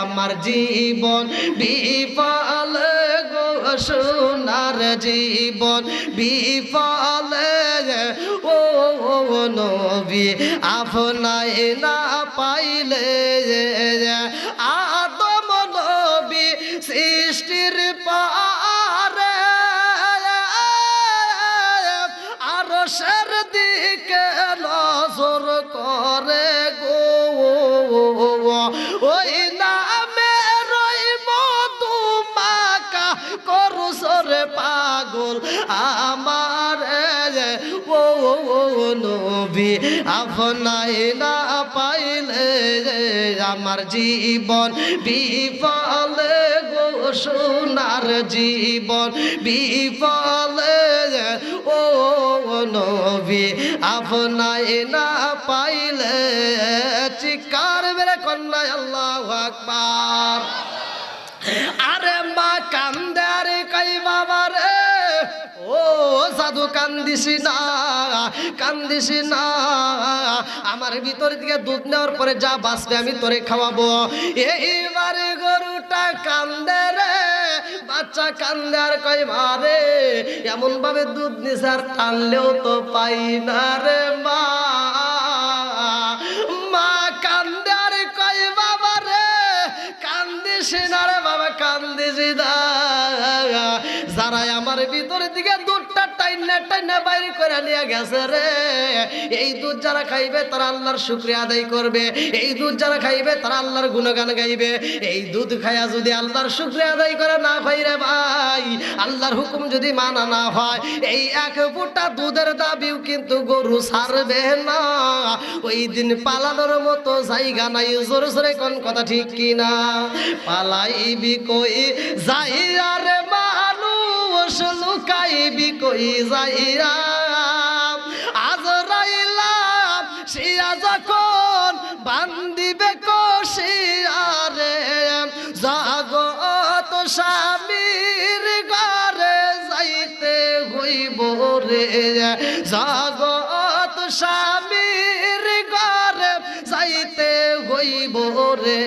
[SPEAKER 1] আমার জীবন বিফলে গো সোনার জীবন বিফলে, ও নবী আপনায় না পাইলে। আদম নবী সৃষ্টির পারে আরশের দিকে নজর করে গো, ওই নামে রই মধু মাকা করুসরে পাগল আমার নবী আপনায় না পাইলে আমার জীবন বিফলে গো সোনার জীবন বিফলে ও নবী আপনায় না পাইলে চিৎকার মেরে কন্যা আল্লাহু আকবার। আরে মা কান্দে আরে কই বাবা রে ও সাধু কান্দিস না আমার ভিতর থেকে দুধ নেওয়ার পরে যা বাঁচবে আমি তোরে খাওয়াবো। এইবারে গরুটা কান্দে রে বাচ্চা কান্দে আর কই মারে এমন ভাবে দুধ নিছে আর টানলেও তো পাই না রে মা কান্দে আর কই বাবা রে কান্দিস না রে বাবা কান্দিস না। যারা আমার ভিতর দিকে দুধটা টাইনা বাইরে করে নিয়ে গেছে রে এই দুধ যারা খাইবে তারা আল্লাহর শুকরিয়া আদায় করবে, এই দুধ যারা খাইবে তারা আল্লাহর গুণগান গাইবে। এই দুধ খায়া যদি আল্লাহর শুকরিয়া আদায় করে না হয় রে ভাই, আল্লাহর হুকুম যদি মানা না হয়, এই এক ফুটা দুধের দাবিও কিন্তু গরু ছাড়বে না। ওই দিন পালানোর মতো জায়গা নাই। জোরে জোরে কোন কথা ঠিক কিনা? পালাইবি কই যাইয়া রে মানুষ লুকাইবি কই যাইয়া আজরাইলা শিয়া যখন বান্দিবে কষিয়া রে জাগত স্বামীর ঘরে যাইতে হইব রে জাগত স্বামীর ঘরে যাইতে হইব রে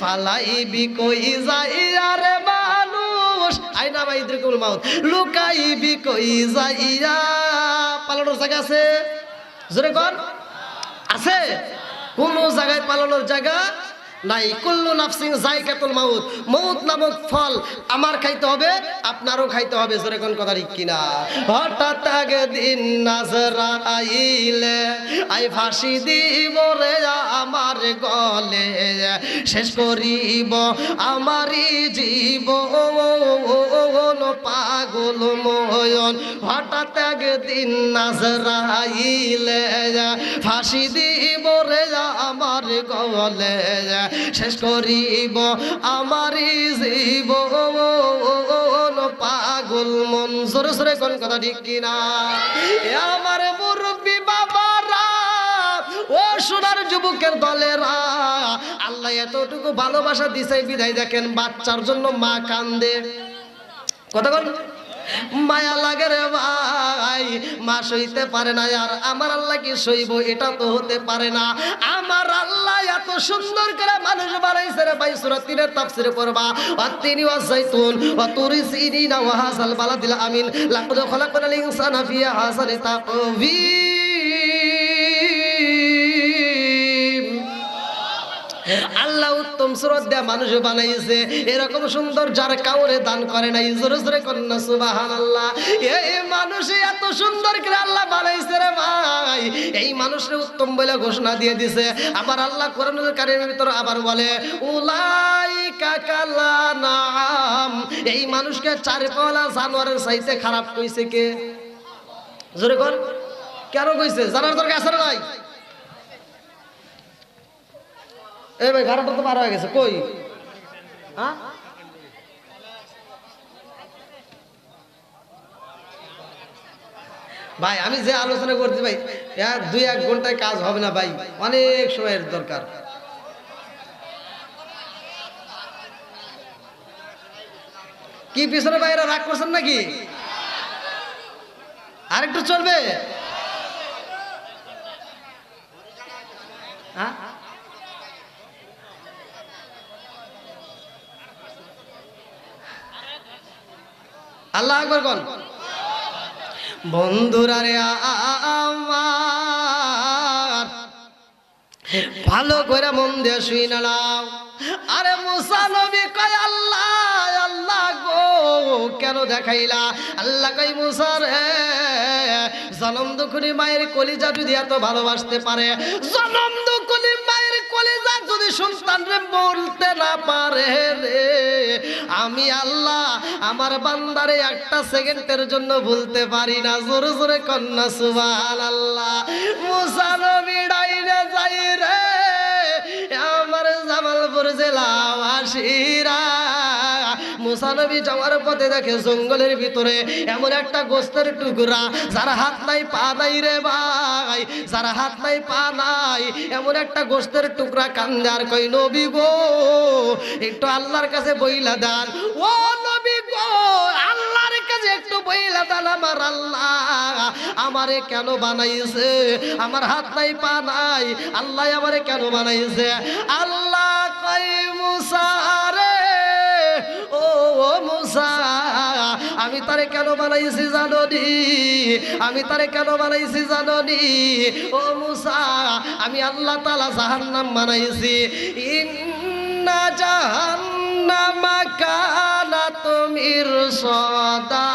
[SPEAKER 1] পালাইবি কই যাইয়া রে মানুষ আইনা মাইদ্রিকুল মাউত লুকাইবি কই যাইয়া। পালানোর জায়গা আছে? জোরে কর আছে? কোন জায়গায় পালানোর জায়গা নাই। কুল্লু নাফসিন যায়কাতুল মাউত, মউত নামক ফল আমার খাইতে হবে আপনারও খাইতে হবে। জোরে কোন কথা ঠিক কিনা? হঠাৎ একদিন নাজরাইলে আই ফাঁসি দিব রে আমার গলে শেষ করিব আমারই জীবন পাগল ময়ন। হঠাৎ একদিন নাজরাইলে ফাঁসি দিব রে আমার গলে শেষ করিব আমারই জীবন পাগল মন। জোরে জোরে কোন কথা ঠিক কিনা? আমার মুরব্বী বাবারা ও সোনার যুবকের দলেরা, আল্লাহ এতটুকু ভালোবাসা দিছে বিদায় দেখেন বাচ্চার জন্য মা কান্দে। কথা বল মায়া লাগে রে ভাই, মা সইতে পারে না। আর আমার আল্লাহ কি সইব? এটা তো হতে পারে না। আমার আল্লাহ এত সুন্দর করে মানুষ বানাইছে রে ভাই। সূরা ৩ এর তাফসীরে পড়বা ওয়াতিনি ওয়াযাইতুন ওয়া তুরি সিনিনা ওয়া হাযাল বালাদিল আমিন লাকাদ খালাকনাল ইনসানা ফি আহসানি তাকওয়িম। আল্লাহ উত্তম সুরত দেয়া মানুষ বানাইছে, এরকম সুন্দর যার কাউরে দান করে নাই। জোরে জোরে কন্যা সুবহানাল্লাহ। এই মানুষ এত সুন্দর করে আল্লাহ বানাইছে রে ভাই, এই মানুষের উত্তম বলে ঘোষণা দিয়ে দিছে। আবার আল্লাহ কোরআনুল কারীমের ভিতর আবার বলে উলাইকা কালানাম, এই মানুষকে চার পাওয়ালা জানোয়ারের চাইতে খারাপ কইছে কে? জোরে কর কেন কইছে? জানার দরকার আছে না নাই? এই ভাই ঘাড়টা তো পার হয়ে গেছে কই? হ্যাঁ ভাই আমি যে আলোচনা করছি ভাই 2-1 ঘন্টায় কাজ হবে না ভাই, অনেক সময়ের দরকার। কি পিছনে ভাইরা রাগ করছেন নাকি? আরেকটু চলবে? হ্যাঁ আল্লাহ আকবার কোন? বন্ধুরা রে আমার ভালো করে মন দিয়ে শুই নাও। আরে মুসা নবী কয় আল্লাহ আল্লাহ গো কেন দেখাইলা? আল্লাহ কই মুসা রে জনম দুঃখী মায়ের কলিজা যদি এত ভালোবাসতে পারে, জনম দুঃখী মায়ের কলিজা যদি সন্তান রে বলতে না পারে রে, আমি আল্লাহ আমার বান্দারে একটা সেকেন্ডের জন্য ভুলতে পারি না। জোরে জোরে কন্যা সুবহানাল্লাহ। মুসা নবী ডাইরে যাই রে আমার জামালপুর জেলাবাসীরা। মুসা নবী যাওয়ার পথে দেখে জঙ্গলের ভিতরে এমন একটা গোস্তের টুকরা, যার হাত নাই পা নাই রে ভাই, যার হাত নাই পা নাই, এমন একটা গোস্তের টুকরা কান্দে আর কই নবী গো একটু আল্লাহর কাছে বইলা দেন। ও নবী গো আল্লাহর কাছে একটু বইলা দেন, আমার আল্লাহ আমারে কেন বানাইছে, আমার হাত নাই পা নাই, আল্লাহ আমারে কেন বানাইছে। আল্লাহ কই মুসা রে ও মুসা আমি তারে কেন বানাইছি জানোনি, আমি তারে কেন বানাইছি জানোনি। ও মুসা আমি আল্লাহ তাআলা জাহান্নাম বানাইছি। ইন্না জাহান্নামা কানাত মিরসাদা।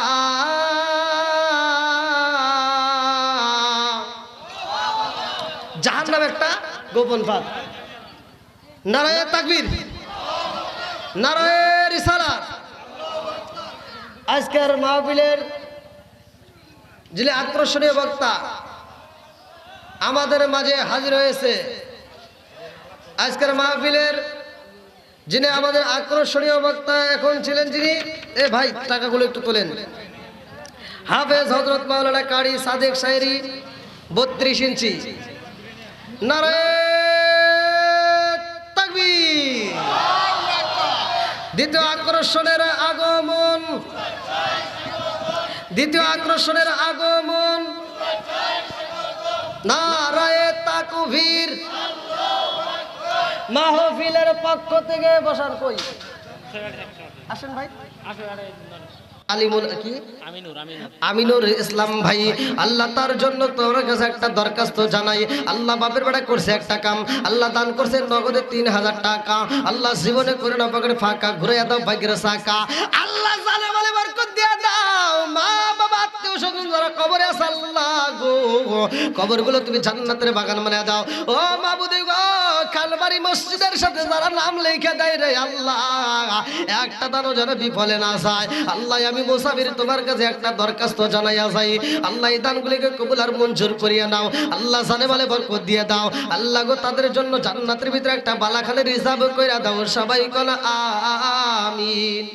[SPEAKER 1] জাহান্নাম একটা গোপন ফাঁদ। নারায়ে তাকবীর, নারায়ে রিসালাত। আজকের মাহফিলের যিনি আকর্ষণীয় বক্তা আমাদের মাঝে হাজির হয়েছে, আজকের মাহফিলের যিনি আমাদের আকর্ষণীয় বক্তা এখন ছিলেন যিনি, এ ভাই টাকাগুলো একটু তোলেন, হাফেজ হযরত মাওলানা কারি সাদেক শায়রি 32 ইঞ্চি। নারায়ে তাকবীর। দ্বিতীয় আকর্ষণের আগমন, দ্বিতীয় আকর্ষণের আগমন। নারায়ে তাকবীর। মাহফিলের পক্ষ থেকে বসার কই আসেন ভাই, আলিমুল কি আমিনুর ইসলাম ভাই, আল্লাহ তার জন্য তোর কাছে একটা দরখাস্ত জানাই। আল্লাহ বাপের বেটা করছে একটা কাম, আল্লাহ দান করছে নগদে 3000 টাকা। আল্লাহ জীবনে করে না পকেটে ফাঁকা ঘুরে দাও ভাগ্যের চাকা। আল্লাহ জানে বলে বরকত দিয়ে দাও। মা বাবা আত্মীয় স্বজন যারা কবরে আছে আল্লাহ গো কবরগুলো তুমি জান্নাতের বাগান বানিয়ে দাও। ও মাবুদি গো খালবাড়ি মসজিদের সাথে যারা নাম লিখে দেয় রে আল্লাহ একটা দানও যেন বিফলে না যায়। আল্লাহ আমি মুসাফির তোমার কাছে একটা দরখাস্ত জানাইয়া যাই, আল্লাহ এই দানগুলিকে কবুল আর মঞ্জুর করিয়া নাও। আল্লাহ জানে বলে বরকত দিয়ে দাও। আল্লাহ গো তাদের জন্য জান্নাতের ভিতরে একটা বালাখানের রিজার্ভ কইরা দাও। সবাই কোন আমিন।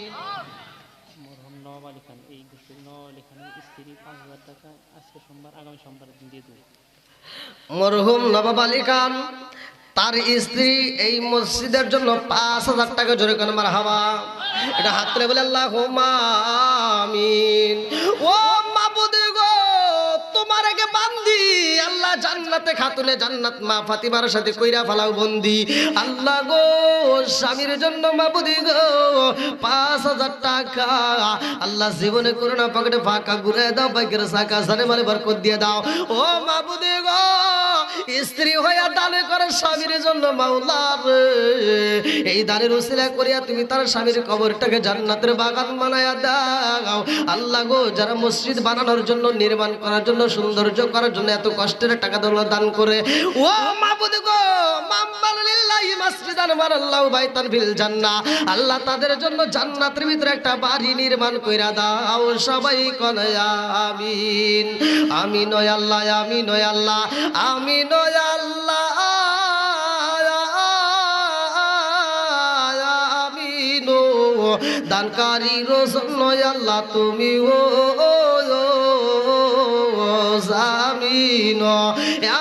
[SPEAKER 1] মরহুম নবাব আলী খান তার স্ত্রী এই মসজিদের জন্য 5000 টাকা জোরে করে মারহাবা। এটা হাত তুলে বলে আল্লাহুম্মা আমিন। ও মাবুদ গো তোমার আগে বান্দি আল্লাহ জান্নাতে খাতুনে জান্নাত মা ফাতিমার সাথে কইরা ফালাও বন্দি। আল্লাহ গো স্বামীর জন্য মাবুদ গো 5000 টাকা আল্লাহ জীবনে করোনা পকেটে ফাঁকা ঘুরে দাও, ভাগ্যের চাকা জানে মানে বরকত দিয়ে দাও। ও মাবুদ গো স্ত্রী হইয়া দান করে স্বামীর জন্য মাওলা রে, এই দানের উসিলা করিয়া তুমি তার স্বামীর কবরটাকে জান্নাতের বাগান বানায়া দাও। আল্লাহ গো যারা মসজিদ বানানোর জন্য নির্মাণ করার জন্য সৌন্দর্য করার জন্য এত কষ্টের টাকা দান করে, ও মাবুদ গো মামবালিল্লাহি মাসজিদান বানাল্লাহু বাইতান ফিল জান্নাহ আল্লাহ তাদের জন্য জান্নাতের ভিতরে একটা বাড়ি নির্মাণ কইরা দাও। সবাই কোন আমিন। আমিন ও আল্লাহ, আমিন ও আল্লাহ, আমিন ও আল্লাহ, আমিন ও দানকারীর জন্য আল্লাহ তুমি ও জামিন।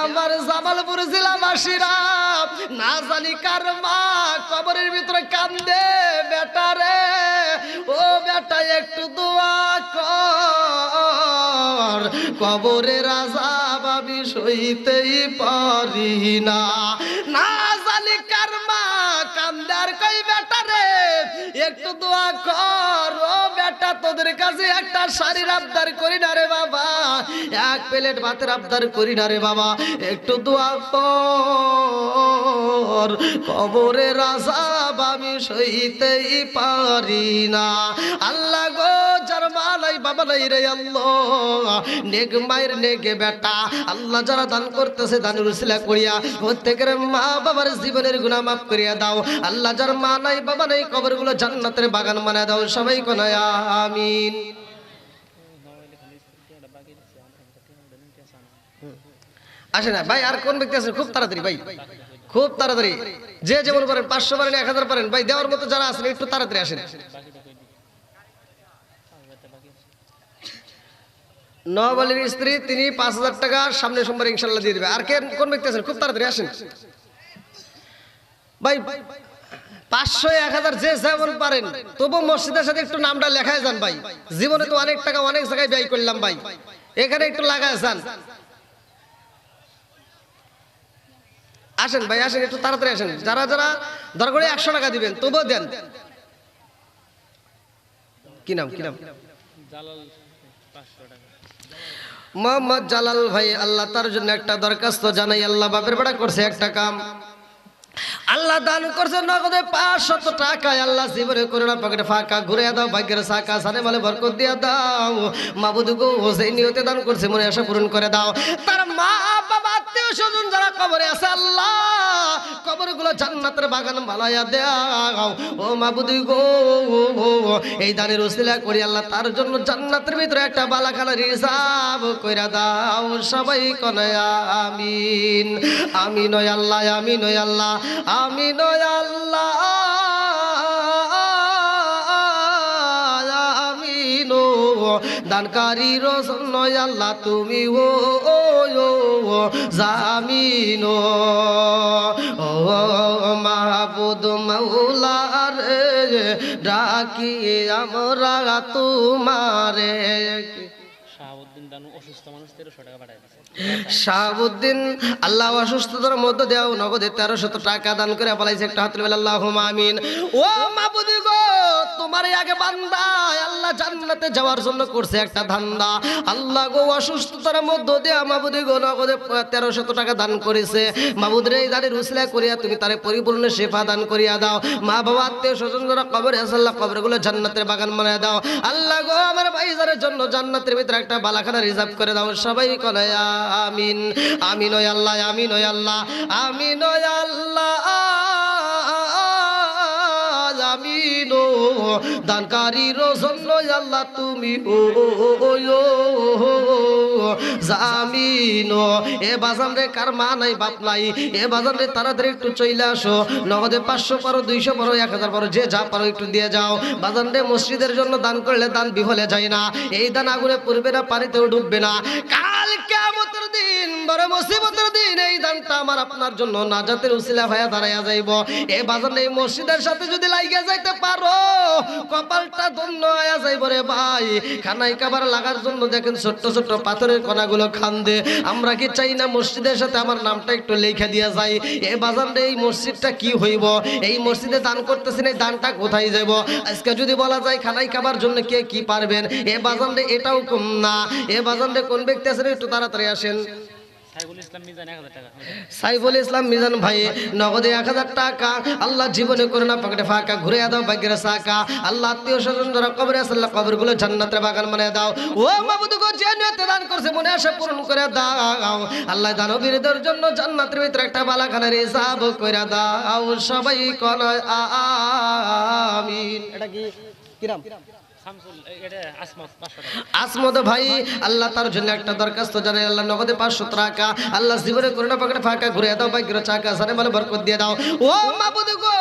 [SPEAKER 1] আমার জামালপুর জেলাবাসীরা না জানি কার মা কবরের ভিতরে কান্দে বেটা রে, ও বেটা একটু দোয়া কর, কবরের আযাব আমি সইতেই পারি না। না জানি কার মা কান্দে আর কই বেটা রে একটু দোয়া কর, ও বেটা তোদের কাছে একটা শাড়ির আবদার করি না রে বাবা, এক প্লেট ভাতের আবদার করি না রে বাবা, একটু দোয়া কর, কবরের আযাব আমি সইতেই পারি না। আল্লাহ গো যার মা নাই বাবা নাই রে আল্লাহ, নেক মায়ের নেকে বেটা আল্লাহ যারা দান করতেছে দানের উসিলা করিয়া প্রত্যেকের মা বাবার জীবনের গুনাহ মাফ করিয়া দাও। আল্লাহ যার মা নাই বাবা নাই কবরগুলো জান্নাতের বাগান বানায় দাও। সবাই কোন আমিন। আসে না ভাই, আর কোন ব্যক্তি আছে? খুব তাড়াতাড়ি ভাই, খুব তাড়াতাড়ি, যে যেমন পারেন, 500 পারেন, 1000 পারেন ভাই, দেওয়ার মতো যারা আছেন একটু তাড়াতাড়ি আসেন। নওয়াব আলীর স্ত্রী তিনি 5000 টাকা সামনে সোমবার ইনশাল্লাহ দিয়ে দেবে। আর কে কোন ব্যক্তি আছেন? খুব তাড়াতাড়ি আসেন ভাই, 500 1000 যে যেমন পারেন, তবু মসজিদের সাথে একটু নামটা লেখায় যান ভাই। জীবনে তো অনেক টাকা অনেক জায়গায় ব্যয় করলাম ভাই, এখানে একটু লাগায় যান। আসেন ভাই আসেন, একটু তাড়াতাড়ি আসেন। যারা যারা দরকারে 100 টাকা দিবেন তবুও দেন। কি নাম কি নাম? মোহাম্মদ জালাল ভাই, আল্লাহ তার জন্য একটা দরখাস্ত জানাই। আল্লাহ বাপের বেড়া করছে একটা কাম, আল্লাহ দান করছে নগদে 500 টাকা। আল্লাহ জীবনে করে না পকেটে ফাঁকা ঘুরে দাও, ভাগ্যের সাকা সানে মালে বরকত দিয়ে দাও। মাবুদ গো সেই নিয়তে দান করছে, মনে আশা পূরণ করে দাও। তার মা বাবা আত্মীয় স্বজন যারা কবরে আছে আল্লাহ কবরগুলো জান্নাতের বাগান বানায়া দাও। ও মাবুদ গো এই দানের উসিলা করি আল্লাহ তার জন্য জান্নাতের ভিতরে একটা বালাখানা রিজার্ভ কইরা দাও। সবাই কোন আমিন। আমিন ও আল্লাহ, আমিন ও আল্লাহ, আমিন ও আল্লাহ, আমিন ও দানকারী রসন আল্লাহ তুমি ও জামিন ও মাহবুদ মৌলা রে ডাকি আমরা তোমারে। শাহাবুদ্দিন আল্লাহ অসুস্থতার মধ্যে দেও, নগদে 1300 টাকা দান করে পালাইছে। একটা হাত তুলে আল্লাহুম্মা আমিন। ও মাবুদ গো তোমার আগে বান্দা আল্লাহ জান্নাতে যাওয়ার জন্য করছে একটা ধান্দা। আল্লাহ গো অসুস্থতার মধ্যে দেয়া মাবুদ গো নগদে 1300 টাকা দান করেছে। মাবুদ রে এই দানের উসিলা করিয়া তুমি তারে পরিপূর্ণ শেফা দান করিয়া দাও। মা বাবা আত্মীয় স্বজন যারা কবরে আছে আল্লাহ কবরগুলো জান্নাতের বাগান বানায় দাও। আল্লাহ গো আমার ভাইজানের জন্য জান্নাতের ভিতরে একটা বালাখানা রিজার্ভ করে দাও। সবাই কোন আমিন। আমিন ও আল্লাহ, আমিন ও আল্লাহ, আমিন ও আল্লাহ, আমিন ও দানকারী রোজন আল্লাহ তুমি ও জামিন। এ বাজান রে কার মা নাই বাপ নাই, এ বাজান রে তাড়াতাড়ি একটু চলে আসো। নগদে 500 পারো, 200 পারো, 1000 পারো, যে যা পারো একটু দিয়ে যাও। বাজান রে মসজিদের জন্য দান করলে দান বিফলে যায় না। এই দান আগুনে পড়বে না, পানিতেও ডুববে না। কাল কিয়ামতের দিন বড় মুসিবতের দিন এই দানটা আমার আপনার জন্য নাজাতের উসিলা হয়ে দাঁড়ায়া যাইব। এ বাজান এই মসজিদের সাথে যদি লাইগা যাইতে পারো কপালটা ধন্য হয়ে যাইব রে ভাই। খানায় কাবার লাগার জন্য দেখেন ছোট্ট ছোট্ট পাথরের কণাগুলো খান্দে। আমরা কি চাই না মসজিদের সাথে আমার নামটা একটু লেখা দিয়া যায়? এ বাজান রে এই মসজিদটা কি হইব? এই মসজিদে দান করতেছেন, এই দানটা কোথায় যাব? আজকে যদি বলা যায় খানায় খাবার জন্য কে কি পারবেন, এ বাজান রে এটাও কম না। এ বাজান রে কোন ব্যক্তি আছেন একটু তাড়াতাড়ি আসেন। সাইফুল ইসলাম মিজান ভাই নগদে 1000 টাকা। আল্লাহ জীবনে করে না পকেটে ফাঁকা ঘুরে দাও, ভাগ্যের সাকা। আল্লাহ আত্মীয় স্বজন যারা কবরে আছে আল্লাহ কবরগুলো জান্নাতের বাগান বানায় দাও। ও মাবুদ গো যে নিয়তে দান করছে মনে আশা পূরণ করে দাও। আল্লাহ দানবীরদের জন্য জান্নাতের ভিতরে একটা বালাখানা রিজার্ভ করে দাও। সবাই কোন আমিন। এটা কি কিরাম আসমত ভাই আল্লাহ তার জন্য একটা দরখাস্ত জানাই। আল্লাহ নগদে 500 টাকা। আল্লাহ জীবনে করোনা পকেটে ফাঁকা ঘুরে দাও, ভাগ্যের চাকা সারে মানে বরকত দিয়ে দাও। ও মাবুদ গো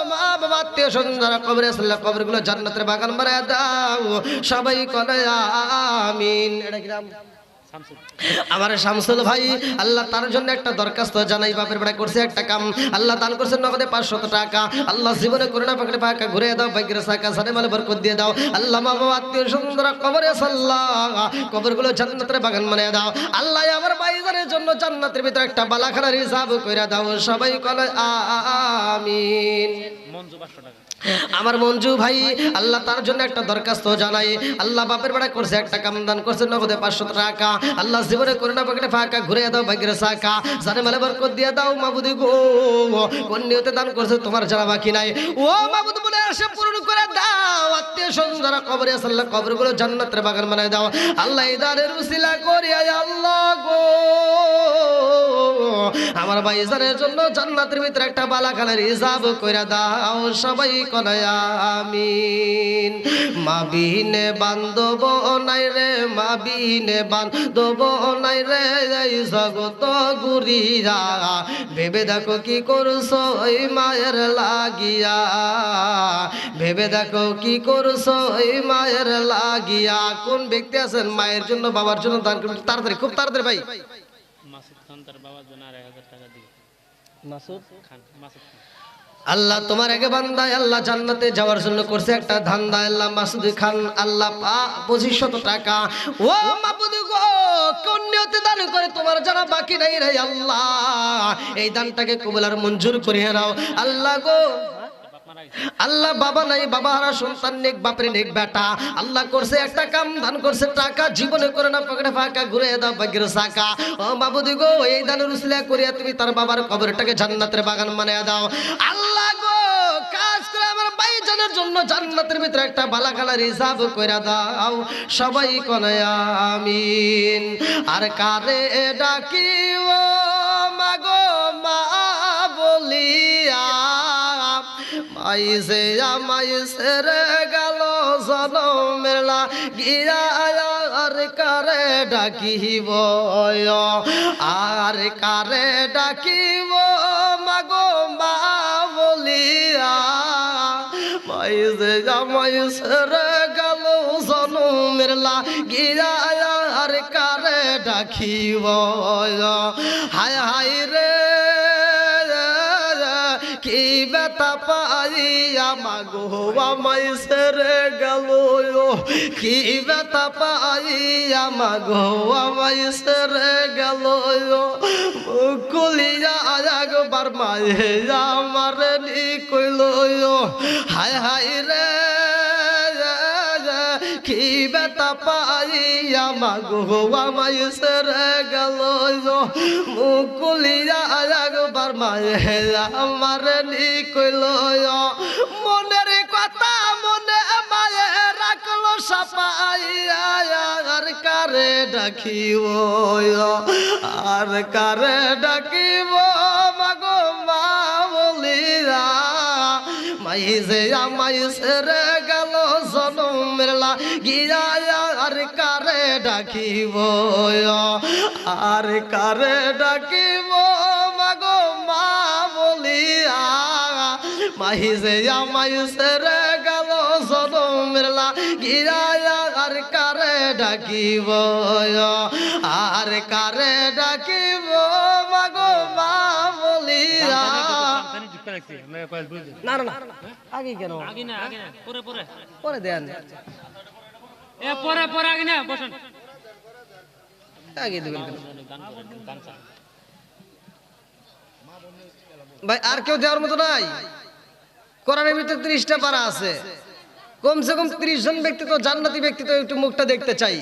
[SPEAKER 1] মা বাবা আত্মীয় স্বজন যারা কবরে আছে আল্লাহ কবরগুলো জান্নাতের বাগান বানায় দাও। সবাই কোন আমিন। এটা কি নাম? আমার শামসুল ভাই আল্লাহ তার জন্য একটা দরখাস্ত জানাই। বাপের বেড়া করছে একটা কাম, আল্লাহ দান করছে নগদে 500 টাকা। আল্লাহ জীবনে করোনা পকেটে ফাঁকা ঘুরে দাও, ভাগ্যের সাকা সানে মালে বরকত দিয়ে দাও। আল্লাহ মা বাবা আত্মীয় স্বজন যারা কবরে আছে আল্লাহ কবরগুলো জান্নাতের বাগান বানায় দাও। আল্লাহ আমার ভাইজানের জন্য জান্নাতের ভিতরে একটা বালাখানা রিজার্ভ কইরা দাও। সবাই বলে আমিন। আমার মঞ্জু ভাই আল্লাহ তার জন্য একটা দরখাস্ত জানাই। আল্লাহ বাপের বেড়া করছে একটা কামদান করছে নগদে 500 টাকা। আল্লাহ জীবনে করে না পকেটে ফাঁকা ঘুরে দাও ভাগ্যের সাকা জানে মালে বরকত দিয়ে দাও মাবুদি গো। কোন নিয়তে দান করছে তোমার জানা বাকি নাই ও মাবুদ বলে আসে পূরণ করে দাও। আত্মীয় স্বজন যারা কবরে আছে আল্লাহ কবরগুলো জান্নাতের বাগান বানায় দাও। আল্লাহ এই দানের উসিলা করিয়া আল্লাহ গো আমার ভাইজানের জন্য জান্নাতের ভিতরে একটা বালাখানের হিসাব কইরা দাও। সবাই কনায় আমিন। মাবিনে বান্ধব নাই রে মাবিনে বান্ধব নাই রে এই জগত ঘুরিয়া ভেবে দেখো কি করছো ওই মায়ের লাগিয়া। ভেবে দেখো কি করছো ওই মায়ের লাগিয়া। কোন ব্যক্তি আছেন মায়ের জন্য বাবার জন্য দান করবেন তাড়াতাড়ি খুব তাড়াতাড়ি ভাই।
[SPEAKER 2] মাসুদ খান তার বাবার জন্য 1000 টাকা দিই।
[SPEAKER 1] মাসুদ
[SPEAKER 2] খান মাসুদ খান
[SPEAKER 1] আল্লাহ তোমার আগে বান্দা আল্লাহ জান্নাতে যাওয়ার জন্য করছে একটা ধান্দা। আল্লাহ মাসুদ খান আল্লাহ 2500 টাকা ও মাবুদ গো কোন নিয়তে দান করে তোমার জানা বাকি নাই রে আল্লাহ। এই দানটাকে কবুল আর মঞ্জুর করিয়ে নাও আল্লাহ গো। আল্লাহ বাবা নাই বাবা হারা সন্তান নেক বাপরে নেক বেটা আল্লাহ করছে একটা কাম দান করছে টাকা জীবনে করে না পকেটে ফাঁকা ঘুরে দাও ভাগ্যের সাকা ও মাবুদি গো এই দানের উসিলা করিয়া তুমি তার বাবার কবরটাকে জান্নাতের বাগান বানায়া দাও আল্লাহ গো। কাজ করে আমার ভাইজানের জন্য জান্নাতের ভিতরে একটা বালাখানার হিসাব কইরা দাও। সবাই কনায় আমিন। আর কারে ডাকি ও মাগো মা বলিয়া মাইসে আমাইসে রে গেল জনমের লাগিয়া। আর কারে ডাকিব আর কারে ডাকিব মাগো মা বলিয়া মাইসে আমাইসে রে গেল জনমের লাগিয়া। আর কারে ডাকিব হায় হায় রে কি বেতা পাইয়া মাগো আমায় সেরে গেল। কি বেতা পাইয়া মাগো আমায় সেরে গেল। কুলিয়া একবার মায়ে আমার নি কইল হায় হায় রে কি বেতা পাইয়া মাগো আমায় সেরে গেল। মুকুলিয়া একবার মায়ে আমার নি কইল মনের কথা মনে মায়ে রাখলো সাপাইয়া। আর কারে ডাকিব আর কারে ডাকিব মাগো মা বলিয়া মাইজে আমায় সেরে গেল জনমের লাগিয়া। আর কারে ডাকিব আর কারে ডাকিব মাগো মা বলিয়া মাইজে আমায় সেরে গেল জনমের লাগিয়া। আর কারে ডাকিব আর কারে ডাকিব মাগো মা বলিয়া। না না আগে কেন
[SPEAKER 2] আগে না পরে পরে
[SPEAKER 1] পরে দেন
[SPEAKER 2] এ পরে পরে আগে না বসেন
[SPEAKER 1] আগে দেবেন
[SPEAKER 2] গান করেন গান চান
[SPEAKER 1] ভাই। আর কেউ দেওয়ার মতো নাই। কোরআনের ভিতরে 30টা পারা আছে। কমসে কম 30 জন ব্যক্তি তো জান্নাতি ব্যক্তি তো একটু মুখটা দেখতে চাই।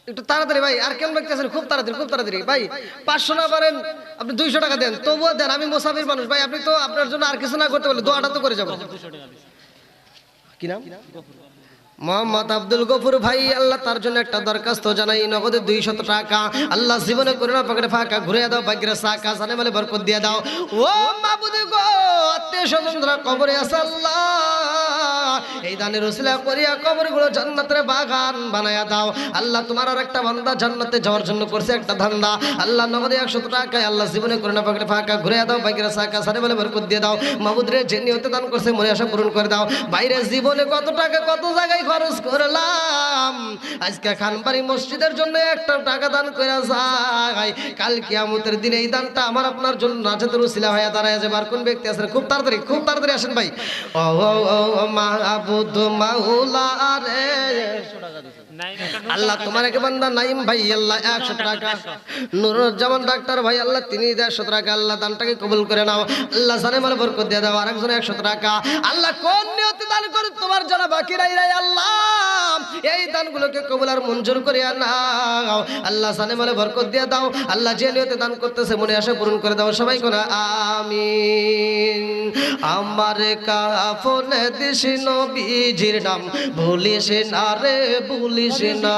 [SPEAKER 1] একটু তাড়াতাড়ি ভাই। আর কেমন ব্যক্তি আছেন খুব তাড়াতাড়ি ভাই। 500 না পারেন আপনি 200 টাকা দেন তবুও দেন। আমি মুসাফির মানুষ ভাই। আপনি তো আপনার জন্য আর কিছু না করতে বলে দোয়াটা তো করে যাবো।
[SPEAKER 2] 200 টাকা দিছি।
[SPEAKER 1] কি নাম মোহাম্মদ আব্দুল গফুর ভাই আল্লাহ তার জন্য একটা দরখাস্ত জানাই নগদে 200 টাকা। আল্লাহ জীবনে করে না পকেটে ফাঁকা ঘুরে দাও ভাগ্যের সাকা জানে বলে বরকত দিয়ে দাও ও মাবুদ গো। আত্মীয় স্বজনরা কবরে আছে আল্লাহ এই দানের উসিলা করিয়া কবরগুলো জান্নাতের বাগান বানায়া দাও। আল্লাহ তোমার আর একটা বান্দা জান্নাতে যাওয়ার জন্য করছে একটা ধান্দা। আল্লাহ নগদে 100 টাকায় আল্লাহ জীবনে করে না পকেটে ফাঁকা ঘুরে দাও ভাগ্যের সাকা জানে বলে বরকত দিয়ে দাও। মাবুদ রে যে নিয়তে দান করছে মনে আশা পূরণ করে দাও। বাইরে জীবনে কত টাকা কত জায়গায় খরচ করলাম আজকে খানবাড়ি মসজিদের জন্য একটা টাকা দান করে যাই। কাল কিয়ামতের দিনে এই দানটা আমার আপনার জন্য নাজাতের উসিলা হয়ে দাঁড়ায় যাবে। আর কোন ব্যক্তি আছেন খুব তাড়াতাড়ি আসেন ভাই। ও মাহবুদ মাওলা রে আল্লাহ তোমার এক বান্দা নাইম ভাই আল্লাহ 100 টাকা, নুরুজ্জামান ডাক্তার ভাই আল্লাহ তিনি 150 টাকা, আল্লাহ দানটাকে কবুল করে নাও আল্লাহ, জানে মালে বরকত দিয়ে দাও। আরেকজন 100 টাকা, আল্লাহ কোন নিয়তে দান করে তোমার জানা বাকি রাই আল্লাহ এই দানগুলোকে কবুল আর মঞ্জুর করে নাও আল্লাহ, জানে মালে বরকত দিয়ে দাও আল্লাহ, যে নিয়তে দান করতেছে মনে আশা পূরণ করে দাও। সবাই কোন আমিন। আমার কাফনে দিস নবীজির নাম ভুলিস না রে ভুলিস না,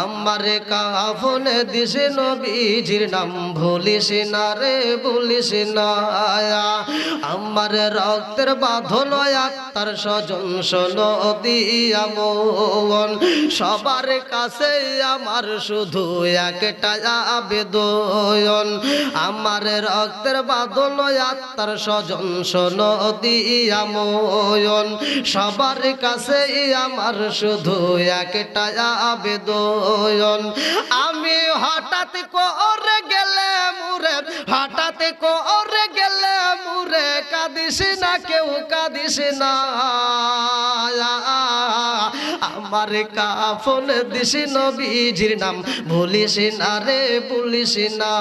[SPEAKER 1] আমার কাফনে দিস নবীজির নাম ভুলিস না রে ভুলিস না, আমার রক্তের বাঁধন আত্মার স্বজন শোনো দিয়া মন, সবার কাছে আমার শুধু একটা আবেদন, আমার রক্তের বাঁধন আত্মার স্বজন শোনো দিয়া মন, সবার কাছে আমার শুধু একটা আবেদন, আমি হঠাৎ করে গেলে মুরে, হঠাৎ করে গেলে মুরে কাঁদিস না কেউ কাঁদিস না, আমার কাফন দিস নবীজির নাম ভুলিস না রে ভুলিস না,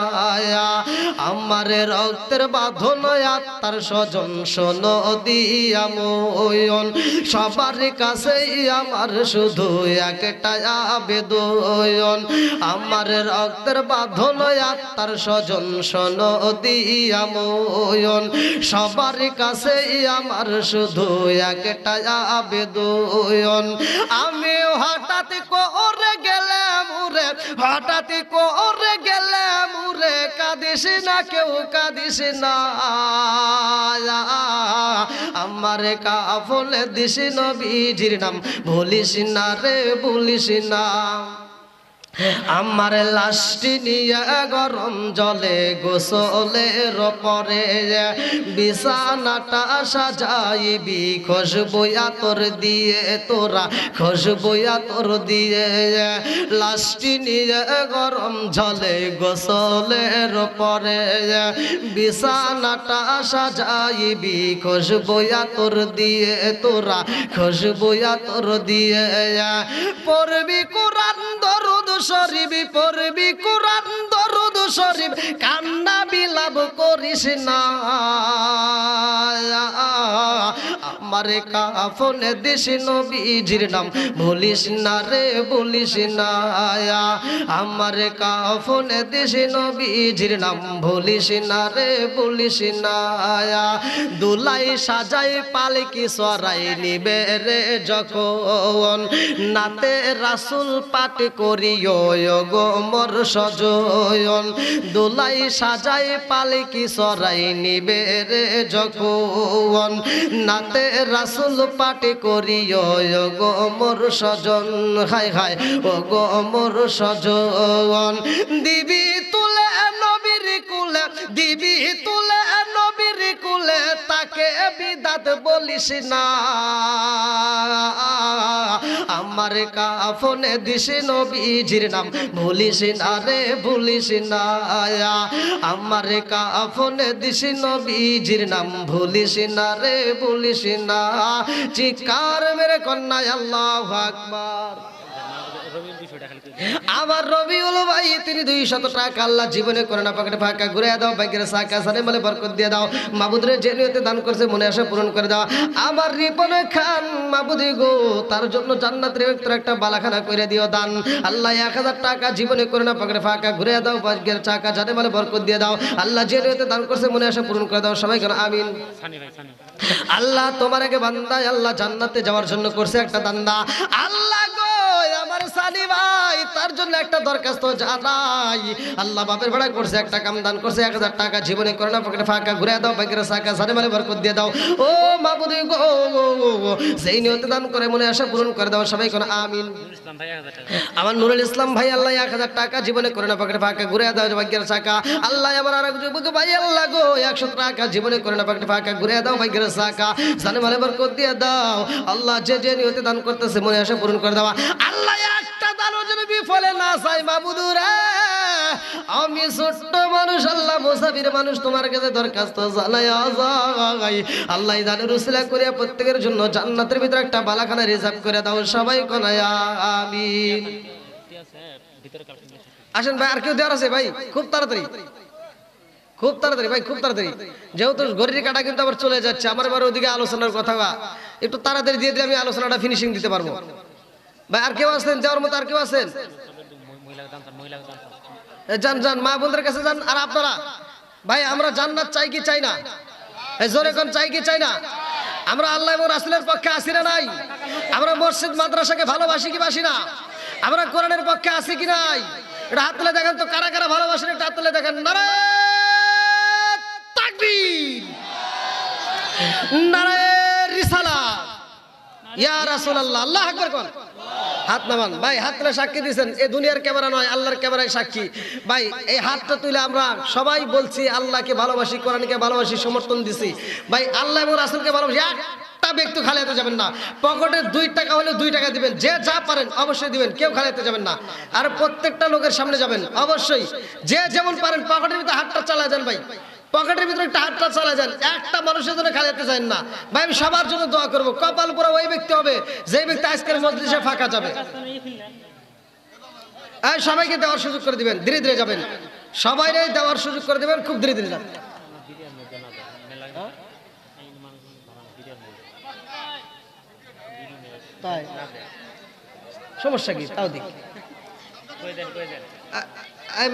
[SPEAKER 1] আমার রক্তের বাঁধন আত্মার স্বজন শোনো দিয়া মন, সবার কাছে আমার শুধু একটা আবেদন, আমার রক্তের বাঁধন আত্মার স্বজন শোনো দিয়া মন, সবার কাছে আমার শুধু একটা আবেদন, আমি হঠাৎ করে গেলে মুরে, হঠাৎ করে গেলে মুরে কাঁদিস না কেউ কাঁদিস না, আমার কাফনে দিস নবীজির নাম ভুলিস না রে ভুলিস না, আমার লাশটি নিয়ে গরম জলে গোসলের পরে বিছানাটা সাজাইবি খুশবু আতর দিয়ে তোরা, খুশবু আতর দিয়ে, লাশটি নিয়ে গরম জলে গোসলের পরে বিছানাটা সাজাইবি খুশবু আতর দিয়ে তোরা, খুশবু আতর দিয়ে, পড়বি কোরআন দরুদ শরীফ, পড়বি কোরআন দরুদ শরীফ, কান্না বিলাপ করিস না, আমার কাফনে দিস নবীজির নাম ভুলিস না রে ভুলিস না, আমার কাফনে দিস নবীজির নাম ভুলিস না রে ভুলিস না, দুলাই সাজাই পালকি সরাই নিবে রে যখন, নাতে রাসূল পাঠ করিও গো মোর সজন, দুলাই সাজাই পালকি সরাই নিবে রে যখন, নাতে রাসূল পাঠ করিও গো মোর সজন, হায় হায় ও গো মোর সজন, দিবি তুলে নবীর কুলে, দিবি তুলে নবীর কুলে, তাকে বিদাত বলিস না, আমার কাফনে দিস নবীজির নাম ভুলিস না রে ভুলিস না, আমার কাফনে দিস নবীজির নাম ভুলিস না রে ভুলিস না, চিৎকার মেরে কন্যা আল্লাহু আকবার। আমার রবিউল ভাই তিনি 200 টাকা আল্লাহ জীবনে করে না পকেটে ফাঁকা ঘুরে দাও, ভাগ্যের সাকা সানে বলে বরকত দিয়ে দাও, মাবুদরে যে নিয়তে দান করছে মনে আশা পূরণ করে দাও। আমার রিপন খান মাবুদি গো তার জন্য জান্নাতের একটা বালাখানা করে দিও দান, আল্লাহ 1000 টাকা জীবনে করে না পকেটে ফাঁকা ঘুরে দাও, ভাগ্যের চাকা জানে বলে বরকত দিয়ে দাও, আল্লাহ যে নিয়তে দান করছে মনে আশা পূরণ করে দাও। সবাই কেন আমিন। আল্লাহ তোমার আগে বান্দা আল্লাহ জান্নাতে যাওয়ার জন্য করছে একটা দান্দা, আল্লাহ গো আমার সানি ভাই তার জন্য একটা দরখাস্ত জানাই, আল্লাহ বাপের ভাড়া করছে একটা কাম দান করছে 1000 টাকা জীবনে করে না পকেটে ফাঁকা ঘুরে দাও, ভাগ্যের চাকা জানে বলে বরকত দিয়ে দাও। ও মাবুদি গো সেই নিয়তে দান করে মনে আশা পূরণ করে দাও। সবাই কোন আমিন। আমার নুরুল ইসলাম ভাই আল্লাহ 1000 টাকা জীবনে করে না পকেটে ফাঁকা ঘুরে দাও, ভাগ্যের চাকা। আল্লাহ আমার আরেক যুবক ভাই আল্লাহ গো 100 টাকা জীবনে করে না পকেটে ফাঁকা ঘুরে দাও, ভাগ্যের চাকা জানে বলে বরকত দিয়ে দাও। আল্লাহ যে যে নিয়তে দান করতেছে মনে আশা পূরণ করে দাও। আল্লাহ একটা দানও যেন বিফলে না যায় মাবুদ রে। আমি ছোট্ট মানুষ আল্লাহ মুসাফির মানুষ তোমার কাছে দরখাস্ত জানাই যাই আল্লাহ জানের উসিলা করে প্রত্যেকের জন্য জান্নাতের ভিতরে একটা বালাখানা রিজার্ভ করে দাও সবাই কোনায় আমিন। আসেন ভাই আর কেউ দেওয়ার আছে ভাই খুব তাড়াতাড়ি খুব তাড়াতাড়ি ভাই খুব তাড়াতাড়ি যেহেতু ঘড়ির কাটা কিন্তু আবার চলে যাচ্ছে আমার এবার ওদিকে আলোচনার কথা একটু তাড়াতাড়ি দিয়ে দিলে আমি আলোচনাটা ফিনিশিং দিতে পারবো। ভাই আর কেউ আছেন যাওয়ার মতো আর কেউ আছেন? যান যান মা বোনদের কাছে যান। আর আপনারা ভাই আমরা জান্নাত চাই কি চাই না? জোরে কোন চাই কি চাই না? আমরা আল্লাহ এবং রাসূলের পক্ষে আছি না নাই? আমরা মসজিদ মাদ্রাসাকে ভালোবাসি কি বাসি না? আমরা কোরআনের পক্ষে আছি কি নাই? এটা হাত তুলে দেখেন তো কারা কারা ভালোবাসেন, একটা হাত তুলে দেখেন। নারায়ে তাকবীর, নারায়ে রিসালাত, ইয়া রাসূলুল্লাহ, আল্লাহু আকবার কোন। হাত নামান ভাই, হাত তুলে সাক্ষী দিয়েছেন এই দুনিয়ার ক্যামেরা নয় আল্লাহর ক্যামেরায় সাক্ষী। ভাই এই হাতটা তুলে আমরা সবাই বলছি আল্লাহকে ভালোবাসি, কোরআনকে ভালোবাসি, সমর্থন দিছি। ভাই আল্লাহ এবং রাসূলকে ভালোবাসি। একটা ব্যক্তি খালি হাতে যাবেন না, পকেটে 2 টাকা হলে 2 টাকা দিবেন, যে যা পারেন অবশ্যই দিবেন, কেউ খালি হাতে যাবেন না। আর প্রত্যেকটা লোকের সামনে যাবেন অবশ্যই, যে যেমন পারেন পকেটের ভিতরে হাতটা চালায় যান। ভাই পকেটের ভিতরে একটা হাতটা চালা যান, একটা মানুষের জন্য খালি হাতে যান না। ভাই আমি সবার জন্য দোয়া করবো, কপাল পুরো ওই ব্যক্তি হবে যে ব্যক্তি আজকের মজলিসে ফাঁকা যাবে। সবাইকে দেওয়ার সুযোগ করে দিবেন, ধীরে ধীরে যাবেন, সবাই দেওয়ার সুযোগ করে দিবেন, খুব ধীরে ধীরে যাবেন। তাই সমস্যা কি? তাও দিক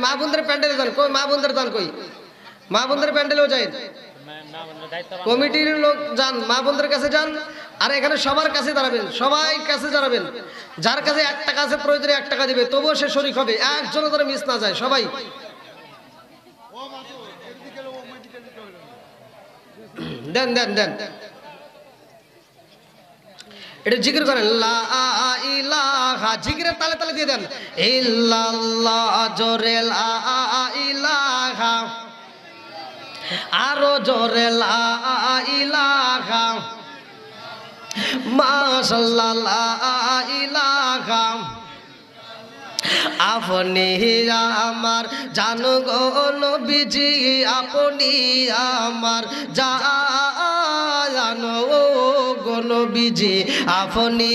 [SPEAKER 1] মা বোনদের প্যান্ডেলে যান, কই মা বোনদের যান, কই মা বোনদের প্যান্ডেলেও যাই, কমিটির লোক যান, মা বোনদের কাছে যান। আর এখানে সবার কাছে দাঁড়াবেন, সবাই কাছে দাঁড়াবেন। যার কাছে 1 টাকা আছে প্রয়োজনে 1 টাকা দিবে, তবুও সে শরীক হবে, একজনও যেন মিস না যায়। সবাই দেন দেন দেন, এটা জিকির করেন, লা ইলাহা, জিকিরের তালে তালে দিয়ে দেন, ইল্লাল্লাহ, জোরে লা ইলাহা, আরো জোরে লা ইলাহা, মাশাআল্লাহ লা ইলাহা। আপনি আমার জান গো নবীজি, আপনি আমার জান গো নবীজি, আপনি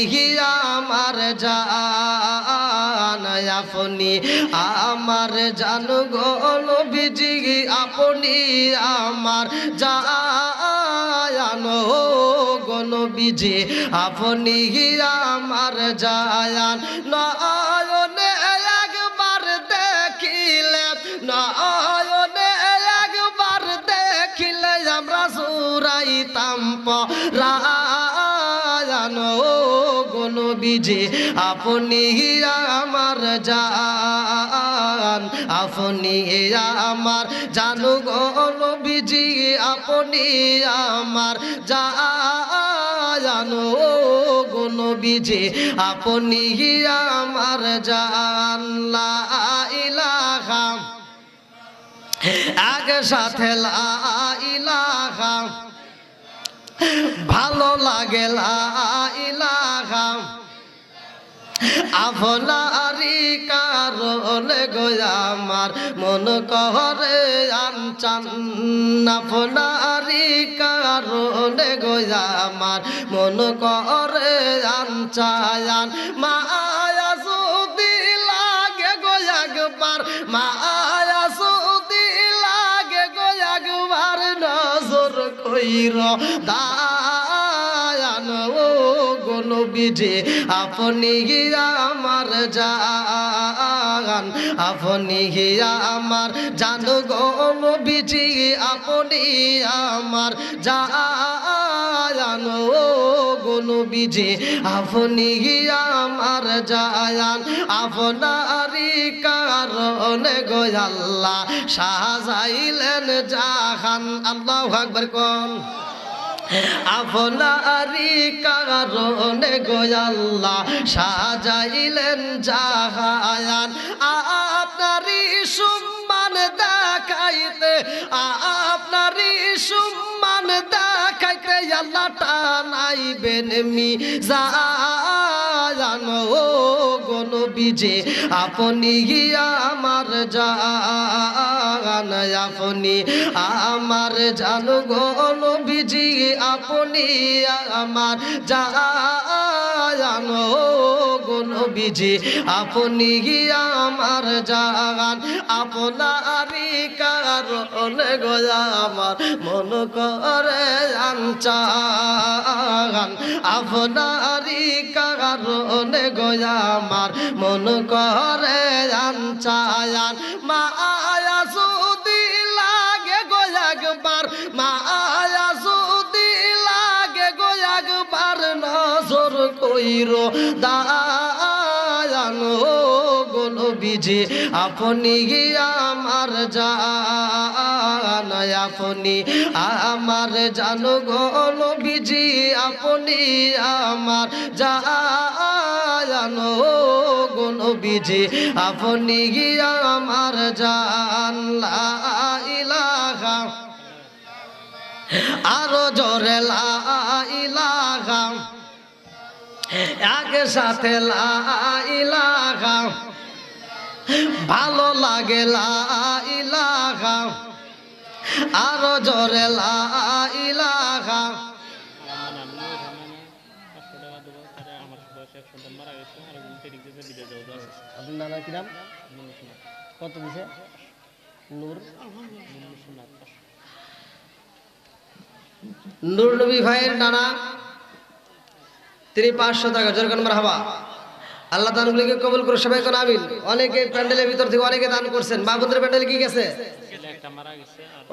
[SPEAKER 1] আমার জান, আপনি আমার জান গো নবীজি, আপনি আমার জান গো নবীজি, আপনি আমার জান। নয়নে একবার দেখিলে, নয়নে একবার দেখিলে আমরা সুরাইতাম পরাণ গো নবীজি, আপনি আমার জান, আপনি আমার জান গো নবীজি, আপনি আমার জান গো নবীজি, আপনি আমার জান। লা ইলাহা, একসাথে লা ইলাহা, ভালো লাগে লা ইলাহা, আপনারি কারণে গো আমার মন করে আনচান, আপনারি কারণে গো আমার মন করে আনচান। মায়া যদি লাগে গো একবার, মায়া যদি লাগে গো একবার, নজর কইর দায়ান গো নবীজি, আপনি আমার জান, আপনি আমার জান গো নবীজি, আপনি আমার জান গো নবীজি, আপনি আমার জান। আপনারি কারণে গো আল্লাহ সাজাইলেন জাহান, আল্লাহু আকবার কোন। আপনারি কারণে গো আল্লাহ সাজাইলেন জাহান, আপনারি সম্মান দেখাইতে, আপনারি সম্মান দেখাইতে আল্লাহ টানাইবেন মিজান গো নবী, নবীজি আপনি আমার জান, আপনি আমার জান গো নবীজি আপনি আমার জান গো নবীজি আপনি আমার জান, আপনারই কারণে গো আমার মন করে আনচান, আপনারই কারণে গো আমার মন করে আনচান। মায়া যদি লাগে গো একবার, মায়া যদি লাগে গো একবার নজর কইরো দায়ান গো নবীজি আপনি আমার জান, আপনি আমার জান গো নবীজি আপনি আমার জান গো নবীজি আপনি আমার জান। লা ইলাহা আরো জোরে লা ইলাহা, একসাথে লা ইলাহা, ভালো লাগে লা ইলাহা আরো জোরে লা ইলাহা। আপনার নানা কি নাম? কত দিছে? নূর নূর নবী ভাইয়ের নানা তিনি 500 টাকা। জোর করে মারহাবা। আল্লাহ দানগুলিকে কবুল করে সবাই কোন আমিন। অনেকে প্যান্ডেলের ভিতর থেকে অনেকে দান করছেন। বাবুদের প্যান্ডেলে কি গেছে?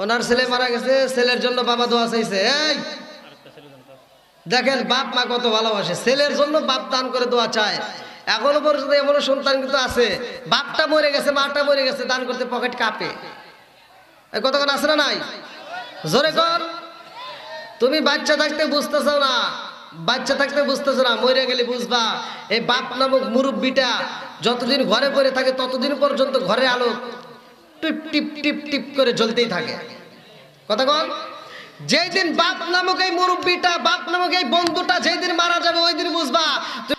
[SPEAKER 1] ওনার ছেলে মারা গেছে, ছেলের জন্য বাবা দোয়া চাইছে। এই দেখেন বাপ মা কত ভালোবাসে, ছেলের জন্য বাপ দান করে দোয়া চায়। এখনো পর্যন্ত এমন সন্তান কিন্তু আছে বাপটা মরে গেছে মাটা মরে গেছে, দান করতে পকেট কাঁপে। কতক্ষণ আছে না নাই? জোরে কর। তুমি বাচ্চা থাকতে বুঝতেছো না, বাচ্চা থাকতে বুঝতেছো না, মরে গেলে বুঝবা। এই বাপ নামক মুরব্বিটা যতদিন ঘরে পড়ে থাকে ততদিন পর্যন্ত ঘরে আলো টিপ টিপ টিপ টিপ করে জ্বলতেই থাকে। কথা কন। যেই দিন বাপ নামক এই মুরব্বিটা, বাপ নামক এই বন্ধুটা যেই দিন মারা যাবে ওই দিন বুঝবা